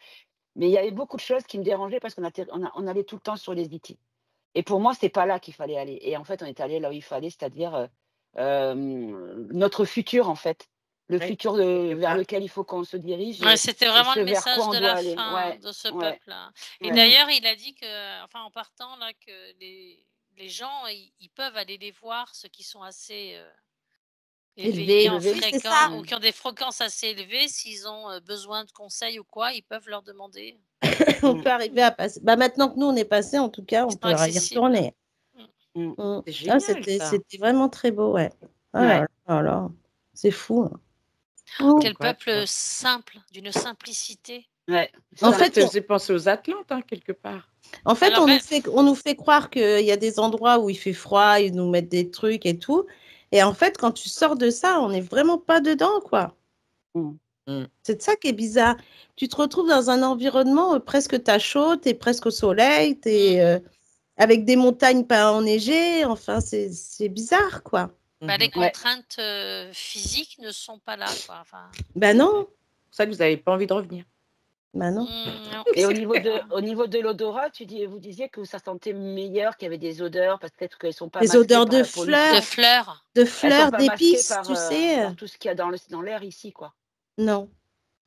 Speaker 1: Mais il y avait beaucoup de choses qui me dérangeaient parce on allait tout le temps sur les IT. Et pour moi, c'est pas là qu'il fallait aller. Et en fait, on est allé là où il fallait, c'est-à-dire notre futur, en fait. Le
Speaker 3: Oui,
Speaker 1: futur
Speaker 3: quelque
Speaker 1: vers
Speaker 3: part.
Speaker 1: lequel il faut qu'on se dirige
Speaker 2: Ouais,
Speaker 1: et
Speaker 2: c'était vraiment
Speaker 1: ce
Speaker 2: le
Speaker 1: vers
Speaker 2: message
Speaker 1: quoi on
Speaker 2: de
Speaker 1: doit
Speaker 2: la
Speaker 1: aller.
Speaker 2: fin
Speaker 1: Ouais,
Speaker 2: de ce
Speaker 1: ouais,
Speaker 2: peuple-là. Et
Speaker 1: ouais.
Speaker 2: d'ailleurs, il a dit que, enfin, en partant là, que les gens, ils peuvent aller les voir, ceux qui sont assez éveillés en
Speaker 4: Élevé, oui, c'est ça.
Speaker 2: ou qui ont des fréquences assez élevées, s'ils ont besoin de conseils ou quoi, ils peuvent leur demander.
Speaker 4: On peut arriver à passer. Bah, maintenant que nous, on est passé, en tout cas, on
Speaker 2: Ils sont
Speaker 4: peut y
Speaker 2: accessibles.
Speaker 4: retourner.
Speaker 1: Mm.
Speaker 3: C'est
Speaker 4: Ah,
Speaker 3: génial,
Speaker 4: c'était
Speaker 3: ça.
Speaker 4: vraiment très beau, ouais. Ah
Speaker 1: Ouais.
Speaker 4: là là, c'est fou. Hein.
Speaker 2: Quel
Speaker 3: Quoi, tu vois.
Speaker 2: peuple simple, d'une simplicité.
Speaker 1: Ouais.
Speaker 4: En
Speaker 3: Ça
Speaker 4: fait,
Speaker 3: me faisait penser aux Atlantes, hein, quelque part.
Speaker 2: Alors,
Speaker 4: on nous fait croire qu'il y a des endroits où il fait froid, ils nous mettent des trucs et tout. Et en fait, quand tu sors de ça, on n'est vraiment pas dedans, quoi.
Speaker 1: Mm.
Speaker 4: C'est ça qui est bizarre. Tu te retrouves dans un environnement où presque t'as chaud, t'es presque au soleil, t'es avec des montagnes pas enneigées. Enfin, c'est bizarre, quoi.
Speaker 2: les
Speaker 1: Ouais.
Speaker 2: contraintes physiques ne sont pas là, quoi. Enfin,
Speaker 4: Ben non,
Speaker 3: C'est pour ça que vous n'avez pas envie de revenir.
Speaker 4: ben non.
Speaker 2: non.
Speaker 1: Et au niveau de l'odorat, vous disiez que ça sentait meilleur, qu'il y avait des odeurs, peut-être qu'elles sont pas
Speaker 4: Des
Speaker 1: masquées
Speaker 4: odeurs
Speaker 1: par
Speaker 4: de
Speaker 1: la pollution.
Speaker 4: fleurs,
Speaker 2: De fleurs.
Speaker 4: de
Speaker 1: Elles sont
Speaker 4: fleurs,
Speaker 1: pas masquées
Speaker 4: d'épices, tu sais.
Speaker 1: par tout ce qu'il y a dans l'air ici, quoi.
Speaker 4: Non.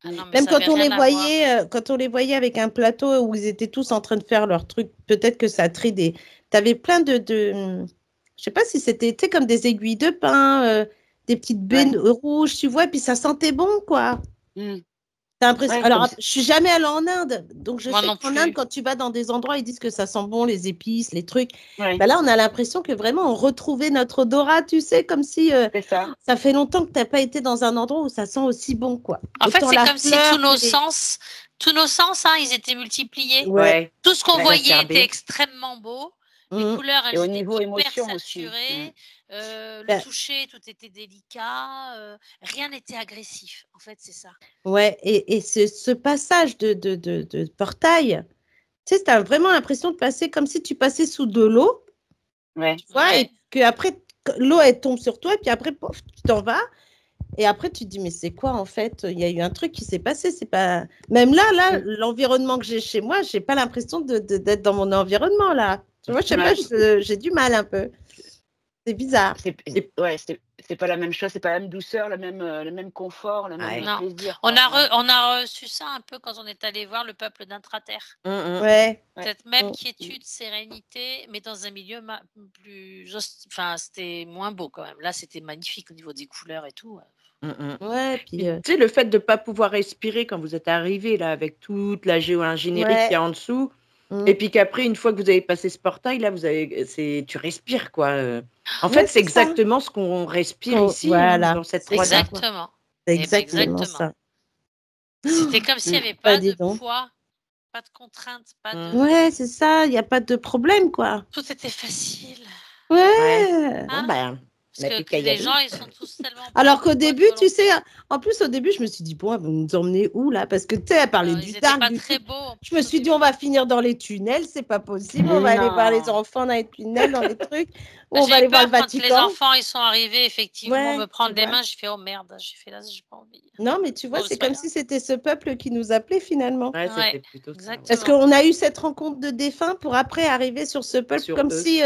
Speaker 2: Ah non, mais
Speaker 4: Même
Speaker 2: ça
Speaker 4: quand
Speaker 2: avait
Speaker 4: on les
Speaker 2: rien à voir.
Speaker 4: voyait, quand on les voyait avec un plateau où ils étaient tous en train de faire leur truc, peut-être que ça tridait. T'avais plein je sais pas si c'était, tu sais, comme des aiguilles de pin, des petites baies rouges, tu vois, puis ça sentait bon, quoi.
Speaker 1: Mm. Ouais,
Speaker 4: Alors,
Speaker 1: comme
Speaker 4: je suis jamais allée en Inde, donc je
Speaker 2: Moi
Speaker 4: sais
Speaker 2: non
Speaker 4: qu'en
Speaker 2: plus.
Speaker 4: Inde, quand tu vas dans des endroits, ils disent que ça sent bon, les épices, les trucs.
Speaker 1: ouais,
Speaker 4: Bah là, on a l'impression que vraiment, on retrouvait notre odorat, tu sais, comme si
Speaker 1: c'est ça.
Speaker 4: ça fait longtemps que tu n'as pas été dans un endroit où ça sent aussi bon, quoi.
Speaker 2: En fait,
Speaker 4: Autant
Speaker 2: c'est
Speaker 4: la
Speaker 2: comme si
Speaker 4: fleur que
Speaker 2: tous nos sens, hein, ils étaient multipliés.
Speaker 4: Ouais.
Speaker 2: Tout ce qu'on voyait
Speaker 3: Exacerbé.
Speaker 2: était extrêmement beau. Les
Speaker 4: Mm.
Speaker 2: couleurs,
Speaker 1: Et
Speaker 2: elles
Speaker 1: au
Speaker 2: étaient
Speaker 1: niveau
Speaker 2: hyper
Speaker 1: émotion aussi.
Speaker 2: saturées. Le
Speaker 4: Bah,
Speaker 2: toucher, tout était délicat. Rien n'était agressif. En fait, c'est ça.
Speaker 4: ouais, et ce passage de portail, tu sais, tu as vraiment l'impression de passer comme si tu passais sous de l'eau,
Speaker 1: Ouais,
Speaker 4: tu vois,
Speaker 2: Ouais.
Speaker 4: et qu'après, l'eau, elle tombe sur toi, et puis après, pof, tu t'en vas. Et après, tu te dis, mais c'est quoi en fait? Il y a eu un truc qui s'est passé. C'est pas. Même là, l'environnement que j'ai chez moi, j'ai pas l'impression d'être dans mon environnement là. Tu vois, je sais pas, j'ai du mal un peu. C'est bizarre.
Speaker 1: ouais, c'est pas la même chose, c'est pas la même douceur, le même confort, le même
Speaker 2: Non.
Speaker 1: plaisir.
Speaker 2: On
Speaker 1: quoi. Ouais.
Speaker 2: a reçu ça un peu quand on est allé voir le peuple d'Intraterre.
Speaker 4: Ouais.
Speaker 2: Cette même
Speaker 4: Mm.
Speaker 2: quiétude, sérénité, mais dans un milieu plus. Enfin, c'était moins beau quand même. Là, c'était magnifique au niveau des couleurs et tout.
Speaker 4: Ouais, puis.
Speaker 3: Tu sais, le fait de ne pas pouvoir respirer quand vous êtes arrivé là, avec toute la géo-ingénierie qu'il y a en dessous,
Speaker 4: Mm.
Speaker 3: et puis qu'après, une fois que vous avez passé ce portail, là, tu respires, quoi. En
Speaker 4: Ouais,
Speaker 3: fait, c'est
Speaker 4: c'est ça.
Speaker 3: exactement ce qu'on respire ici,
Speaker 4: Voilà.
Speaker 3: dans cette
Speaker 4: C'est
Speaker 3: 3D.
Speaker 2: Exactement.
Speaker 4: C'est
Speaker 2: Eh ben,
Speaker 4: exactement ça.
Speaker 2: C'était comme s'il n'y avait
Speaker 4: Bah,
Speaker 2: pas
Speaker 4: dis
Speaker 2: de
Speaker 4: donc.
Speaker 2: poids, pas de contraintes, pas de.
Speaker 4: Ouais, c'est ça. Il n'y a pas de problème, quoi.
Speaker 2: Tout était facile.
Speaker 4: Ouais.
Speaker 3: Ouais.
Speaker 2: Hein?
Speaker 3: Bon, ben, on a
Speaker 2: Parce
Speaker 3: plus
Speaker 2: que
Speaker 3: qu'à y
Speaker 2: les
Speaker 3: aller.
Speaker 2: gens, ils sont tous tellement.
Speaker 4: Alors
Speaker 2: pleins
Speaker 4: qu'au
Speaker 2: de bonne
Speaker 4: début, tu sais,
Speaker 2: volonté.
Speaker 4: en plus, au début, je me suis dit, bon, elles vont nous emmener où là? Parce que tu sais, elle parlait
Speaker 2: Alors,
Speaker 4: du
Speaker 2: ils n'étaient
Speaker 4: dark,
Speaker 2: pas
Speaker 4: du
Speaker 2: très
Speaker 4: truc.
Speaker 2: beaux. en
Speaker 4: Je
Speaker 2: plus,
Speaker 4: me
Speaker 2: au
Speaker 4: suis dit,
Speaker 2: début.
Speaker 4: on va finir dans les tunnels, c'est pas possible. On va aller voir les
Speaker 1: Non.
Speaker 4: enfants dans les tunnels, dans les trucs. Ou on
Speaker 2: J'ai
Speaker 4: va
Speaker 2: eu
Speaker 4: aller voir le
Speaker 2: peur quand les
Speaker 4: Vatican.
Speaker 2: enfants ils sont arrivés, effectivement,
Speaker 4: Ouais,
Speaker 2: me prendre
Speaker 4: tu
Speaker 2: les
Speaker 4: vois.
Speaker 2: mains. J'ai fait, oh merde, j'ai fait là, j'ai pas envie.
Speaker 4: Non, mais tu vois,
Speaker 2: Bon,
Speaker 4: c'est
Speaker 2: c'est pas
Speaker 4: comme
Speaker 2: grave.
Speaker 4: si c'était ce peuple qui nous appelait finalement.
Speaker 3: Ouais,
Speaker 2: Ouais,
Speaker 3: c'était plutôt ça. Ouais.
Speaker 4: Parce
Speaker 2: exactement.
Speaker 4: qu'on a eu cette rencontre de défunts pour après arriver sur ce peuple,
Speaker 3: Sur
Speaker 4: comme
Speaker 3: eux.
Speaker 4: si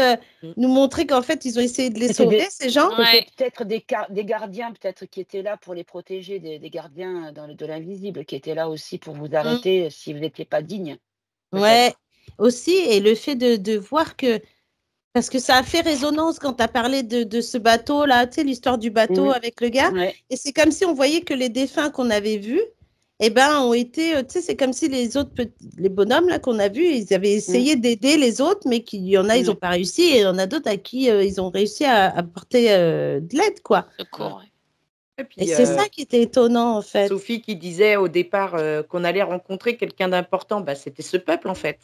Speaker 4: nous montrer qu'en fait, ils ont essayé de les
Speaker 1: C'était
Speaker 4: sauver, ces gens.
Speaker 1: C'était
Speaker 2: Ouais.
Speaker 1: peut-être des gardiens peut-être qui étaient là pour les protéger, des gardiens de l'invisible qui étaient là aussi pour vous arrêter si vous n'étiez pas digne.
Speaker 4: Ouais,
Speaker 1: Peut-être.
Speaker 4: aussi, et le fait de voir que. Parce que ça a fait résonance quand tu as parlé de ce bateau-là, tu sais, l'histoire du bateau
Speaker 1: Mhm.
Speaker 4: avec le gars.
Speaker 1: Ouais.
Speaker 4: Et c'est comme si on voyait que les défunts qu'on avait vus, eh ben, ont été, tu sais, c'est comme si les autres, les bonhommes là qu'on a vus, ils avaient essayé d'aider les autres, mais qu'il y en a, ils n'ont pas réussi, et il y en a d'autres à qui ils ont réussi à apporter de l'aide, quoi.
Speaker 2: Secours, ouais.
Speaker 3: Et puis,
Speaker 4: Et c'est ça qui était étonnant, en fait.
Speaker 3: Sophie qui disait au départ qu'on allait rencontrer quelqu'un d'important, bah, c'était ce peuple, en fait.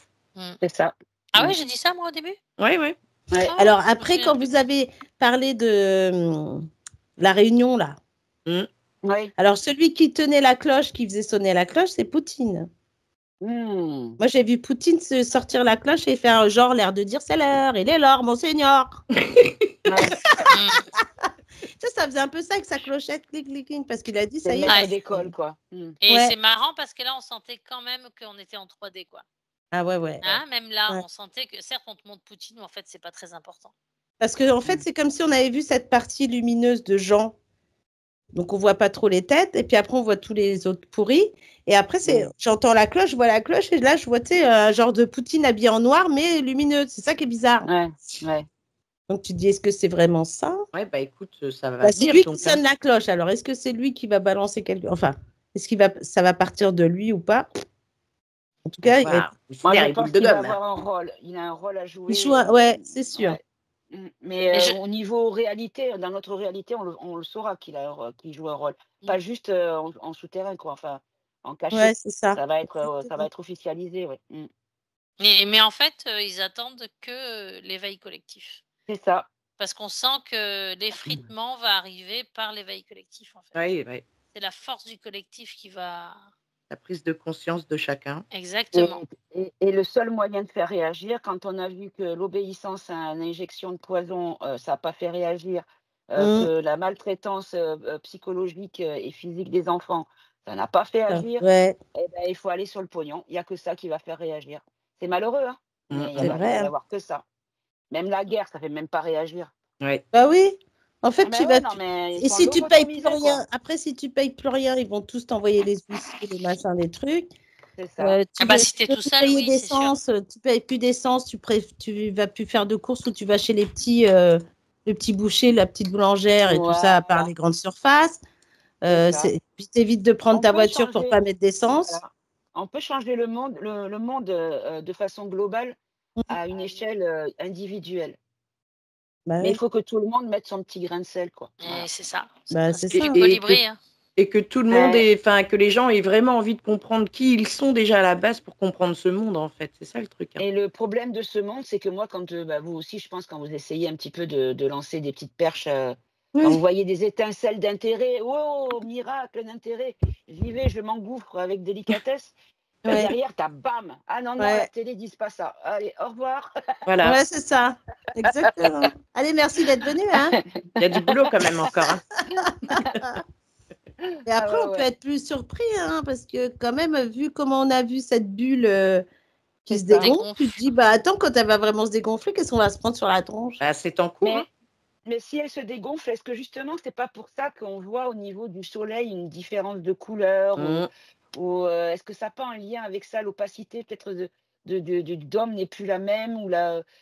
Speaker 1: C'est ça.
Speaker 2: Ah ouais, j'ai dit ça moi au début.
Speaker 3: Oui, oui.
Speaker 1: Ouais.
Speaker 2: Ah,
Speaker 4: Alors
Speaker 2: je me
Speaker 4: après,
Speaker 2: souviens
Speaker 4: quand
Speaker 2: plus.
Speaker 4: vous avez parlé de la réunion, là,
Speaker 1: Ouais.
Speaker 4: alors celui qui tenait la cloche, qui faisait sonner la cloche, c'est Poutine.
Speaker 1: Hmm.
Speaker 4: Moi, j'ai vu Poutine se sortir la cloche et faire genre l'air de dire c'est l'heure, il est l'heure, monseigneur.
Speaker 1: Ouais.
Speaker 4: Ça faisait un peu ça avec sa clochette, clic, clic, clic, parce qu'il a dit
Speaker 1: C'est
Speaker 4: ça
Speaker 1: le
Speaker 4: y est.
Speaker 1: maître
Speaker 2: Ouais.
Speaker 1: d'école, quoi.
Speaker 2: Et
Speaker 4: Ouais.
Speaker 2: c'est marrant parce que là, on sentait quand même qu'on était en 3D, quoi.
Speaker 4: Ah ouais, ouais.
Speaker 2: Hein, même là,
Speaker 4: Ouais.
Speaker 2: on sentait que certes, on te montre Poutine, mais en fait, c'est pas très important.
Speaker 4: Parce que en fait, c'est comme si on avait vu cette partie lumineuse de Jean. Donc, on voit pas trop les têtes. Et puis après, on voit tous les autres pourris. Et après, j'entends la cloche, je vois la cloche. Et là, je vois, tu sais, un genre de Poutine habillé en noir, mais lumineuse. C'est ça qui est bizarre.
Speaker 1: Ouais. Ouais.
Speaker 4: Donc, tu te dis, est-ce que c'est vraiment ça?
Speaker 3: Ouais, bah écoute, ça va
Speaker 4: Bah, c'est
Speaker 3: venir.
Speaker 4: lui
Speaker 3: Donc,
Speaker 4: qui sonne la cloche. Alors, est-ce que c'est lui qui va balancer quelque... Enfin, ça va partir de lui ou pas? En tout cas,
Speaker 1: Moi, je pense qu'il va avoir un rôle. Il a un rôle à jouer.
Speaker 4: Ouais, c'est sûr.
Speaker 1: Ouais. Mais au niveau réalité, dans notre réalité, on le saura qu'il joue un rôle. Pas juste en souterrain, quoi. Enfin, en cachette.
Speaker 4: Ouais, c'est ça.
Speaker 1: Ça va être officialisé, ouais.
Speaker 2: Mais en fait, ils attendent que l'éveil collectif.
Speaker 1: C'est ça.
Speaker 2: Parce qu'on sent que l'effritement va arriver par l'éveil collectif, en fait.
Speaker 3: Oui, oui.
Speaker 2: C'est la force du collectif qui va...
Speaker 3: La prise de conscience de chacun.
Speaker 2: Exactement.
Speaker 1: Et le seul moyen de faire réagir, quand on a vu que l'obéissance à une injection de poison, ça n'a pas fait réagir, que la maltraitance psychologique et physique des enfants, ça n'a pas fait agir,
Speaker 4: Ouais.
Speaker 1: eh ben, il faut aller sur le pognon. Il n'y a que ça qui va faire réagir. C'est malheureux, hein, mais il va y avoir que ça. Même la guerre, ça ne fait même pas réagir.
Speaker 3: Ouais.
Speaker 4: Bah oui. En fait,
Speaker 1: Ah
Speaker 4: tu
Speaker 1: ben
Speaker 4: vas.
Speaker 1: ouais,
Speaker 4: Et si tu payes plus rien, après, si tu payes plus rien, ils vont tous t'envoyer les huissiers, les machins, des trucs.
Speaker 1: C'est ça.
Speaker 2: Si t'es tout seul,
Speaker 4: payer
Speaker 2: oui, c'est sûr.
Speaker 4: d'essence, tu payes plus d'essence, tu vas plus faire de courses ou tu vas chez le petit boucher, la petite boulangère et tout ça, à part les grandes surfaces. Puis t'évites de prendre
Speaker 1: On
Speaker 4: ta
Speaker 1: peut
Speaker 4: voiture pour
Speaker 1: changer,
Speaker 4: pas mettre d'essence.
Speaker 1: voilà, on peut changer le monde de façon globale à une échelle individuelle.
Speaker 4: Bah
Speaker 1: Mais il
Speaker 4: oui,
Speaker 1: faut que tout le monde mette son petit grain de sel, quoi. Voilà.
Speaker 2: Et c'est ça. C'est
Speaker 4: bah,
Speaker 2: presque
Speaker 4: c'est
Speaker 2: du
Speaker 4: ça.
Speaker 2: colibri. Hein.
Speaker 3: Et que tout le monde que les gens aient vraiment envie de comprendre qui ils sont déjà à la base pour comprendre ce monde, en fait. C'est ça le truc. Hein.
Speaker 1: Et le problème de ce monde, c'est que moi, quand vous aussi, je pense, quand vous essayez un petit peu de lancer des petites perches, quand vous
Speaker 4: Oui,
Speaker 1: voyez des étincelles d'intérêt, oh, miracle d'intérêt, j'y vais, je m'engouffre avec délicatesse.
Speaker 4: ouais,
Speaker 1: Derrière, t'as bam! Ah non, non, la
Speaker 4: ouais,
Speaker 1: télé disent pas ça. Allez, au revoir.
Speaker 3: Voilà.
Speaker 4: ouais, c'est ça. Exactement. Allez, merci d'être venu, hein.
Speaker 3: Il y a du boulot quand même encore. Hein.
Speaker 4: Et après,
Speaker 1: Ah
Speaker 4: on peut
Speaker 1: ouais,
Speaker 4: être plus surpris, hein, parce que quand même, vu comment on a vu cette bulle qui se
Speaker 1: c'est ça.
Speaker 4: dégonfle, tu te dis, bah attends, quand elle va vraiment se dégonfler, qu'est-ce qu'on va se prendre sur la tronche?
Speaker 3: Bah, c'est en cours. Hein.
Speaker 1: Mais si elle se dégonfle, est-ce que justement, c'est pas pour ça qu'on voit au niveau du soleil une différence de couleur
Speaker 3: Mmh.
Speaker 1: ou est-ce que ça n'a pas un lien avec ça, l'opacité peut-être du dôme n'est plus la même ou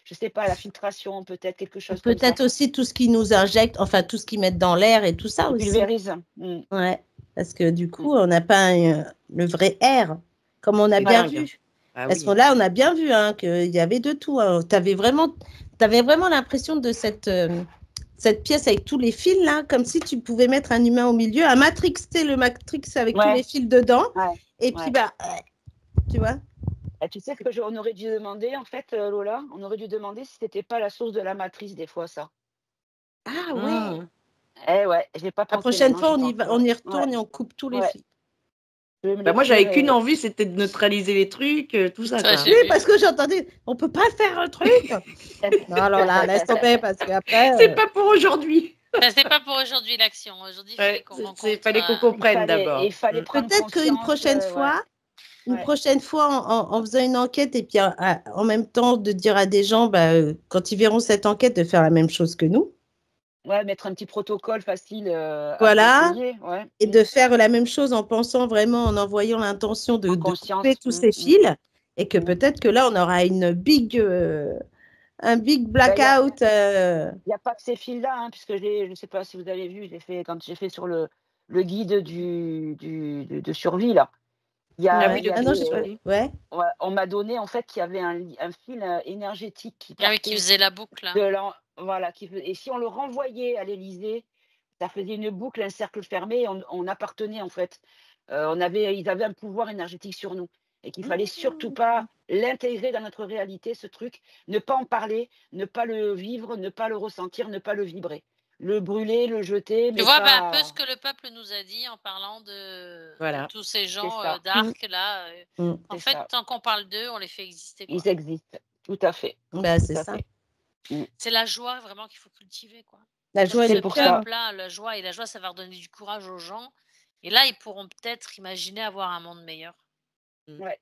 Speaker 1: je sais pas, la filtration peut-être, quelque chose comme ça.
Speaker 4: Peut-être aussi tout ce qui nous injecte, enfin tout ce qu'ils mettent dans l'air et tout ça
Speaker 1: Qui
Speaker 4: aussi.
Speaker 1: pulvérise. Mm,
Speaker 4: Ouais, parce que du
Speaker 1: mm.
Speaker 4: coup, on n'a pas le vrai air, comme on a
Speaker 3: C'est
Speaker 4: bien
Speaker 3: dingue.
Speaker 4: vu.
Speaker 3: Ah
Speaker 4: À ce
Speaker 3: oui.
Speaker 4: moment-là, on a bien vu hein, qu'il y avait de tout. Hein. Tu avais vraiment l'impression de cette pièce avec tous les fils, là, comme si tu pouvais mettre un humain au milieu, un Matrix, tu sais, le Matrix avec tous les
Speaker 1: Ouais,
Speaker 4: fils dedans.
Speaker 1: ouais,
Speaker 4: Et puis,
Speaker 1: ouais.
Speaker 4: bah, tu vois.
Speaker 1: Et tu sais ce que on aurait dû demander en fait, Lola, on aurait dû demander si c'était pas la source de la matrice des fois ça.
Speaker 4: Ah ouais.
Speaker 3: Mmh.
Speaker 1: Eh ouais, j'ai pas
Speaker 4: La
Speaker 1: pensé
Speaker 4: prochaine
Speaker 1: maintenant,
Speaker 4: fois,
Speaker 1: j'y pense.
Speaker 4: on y
Speaker 1: Ouais,
Speaker 4: retourne et on coupe tous les
Speaker 1: ouais.
Speaker 4: fils.
Speaker 1: Je vais me
Speaker 3: Bah, moi, j'avais
Speaker 1: l'écrire
Speaker 3: qu'une
Speaker 1: et
Speaker 3: envie, c'était de neutraliser les trucs, tout ça.
Speaker 2: Ça,
Speaker 3: Quoi.
Speaker 2: j'ai
Speaker 4: Oui,
Speaker 2: vu.
Speaker 4: parce que j'entendais, on peut pas faire un truc. Non, alors là, laisse tomber, parce qu'après,
Speaker 3: C'est pas pour aujourd'hui.
Speaker 2: Ça, c'est pas pour aujourd'hui l'action. Aujourd'hui, il fallait
Speaker 3: Ouais,
Speaker 2: qu'on
Speaker 3: c'est
Speaker 2: rencontre.
Speaker 3: fallait qu'on
Speaker 1: il
Speaker 3: comprenne
Speaker 1: fallait
Speaker 3: d'abord.
Speaker 1: il fallait prendre
Speaker 4: peut-être qu'une
Speaker 1: conscience,
Speaker 4: prochaine
Speaker 1: ouais,
Speaker 4: fois,
Speaker 1: ouais.
Speaker 4: en faisant une enquête et puis en même temps de dire à des gens, bah, quand ils verront cette enquête, de faire la même chose que nous.
Speaker 1: Ouais, mettre un petit protocole facile, à
Speaker 4: Voilà.
Speaker 1: conseiller, ouais,
Speaker 4: Et de faire la même chose en pensant vraiment, en envoyant l'intention
Speaker 1: en
Speaker 4: de couper
Speaker 1: conscience.
Speaker 4: tous ces fils. Et que peut-être que là, on aura un big
Speaker 1: Ben,
Speaker 4: blackout.
Speaker 1: il y a pas que ces fils-là, hein, puisque je sais pas si vous avez vu, quand j'ai fait sur le guide de survie là,
Speaker 3: Ah oui,
Speaker 1: il
Speaker 3: le
Speaker 1: y
Speaker 4: Ah non,
Speaker 3: guide
Speaker 4: j'ai
Speaker 1: avait,
Speaker 4: pas.
Speaker 3: survie.
Speaker 4: Ouais.
Speaker 1: ouais, on m'a donné en fait qu'il y avait un fil, énergétique qui
Speaker 2: Ah oui, qui
Speaker 1: partait
Speaker 2: faisait la boucle. Là.
Speaker 1: de l'en voilà, et si on le renvoyait à l'Élysée, ça faisait une boucle, un cercle fermé, on appartenait en fait. Ils avaient un pouvoir énergétique sur nous et qu'il fallait surtout pas l'intégrer dans notre réalité, ce truc, ne pas en parler, ne pas le vivre, ne pas le ressentir, ne pas le vibrer. Le brûler, le jeter,
Speaker 2: Tu
Speaker 1: mais
Speaker 2: vois un peu ce
Speaker 1: pas
Speaker 2: que le peuple nous a dit en parlant de
Speaker 3: Voilà.
Speaker 2: tous ces
Speaker 1: c'est
Speaker 2: gens
Speaker 1: ça,
Speaker 2: d'Arc là. En
Speaker 1: c'est
Speaker 2: fait,
Speaker 1: ça.
Speaker 2: tant qu'on parle d'eux, on les fait exister. Quoi.
Speaker 1: Ils existent, tout à fait,
Speaker 4: Bah,
Speaker 1: tout
Speaker 4: c'est
Speaker 1: à
Speaker 4: ça.
Speaker 1: fait.
Speaker 2: C'est la joie vraiment qu'il faut cultiver. Quoi.
Speaker 4: La
Speaker 2: Parce
Speaker 4: joie
Speaker 2: que
Speaker 4: et
Speaker 1: C'est
Speaker 4: le
Speaker 2: ce
Speaker 1: pour ça.
Speaker 4: cœur.
Speaker 2: peuple-là, la joie, et la joie, ça va redonner du courage aux gens. Et là, ils pourront peut-être imaginer avoir un monde meilleur.
Speaker 1: Ouais.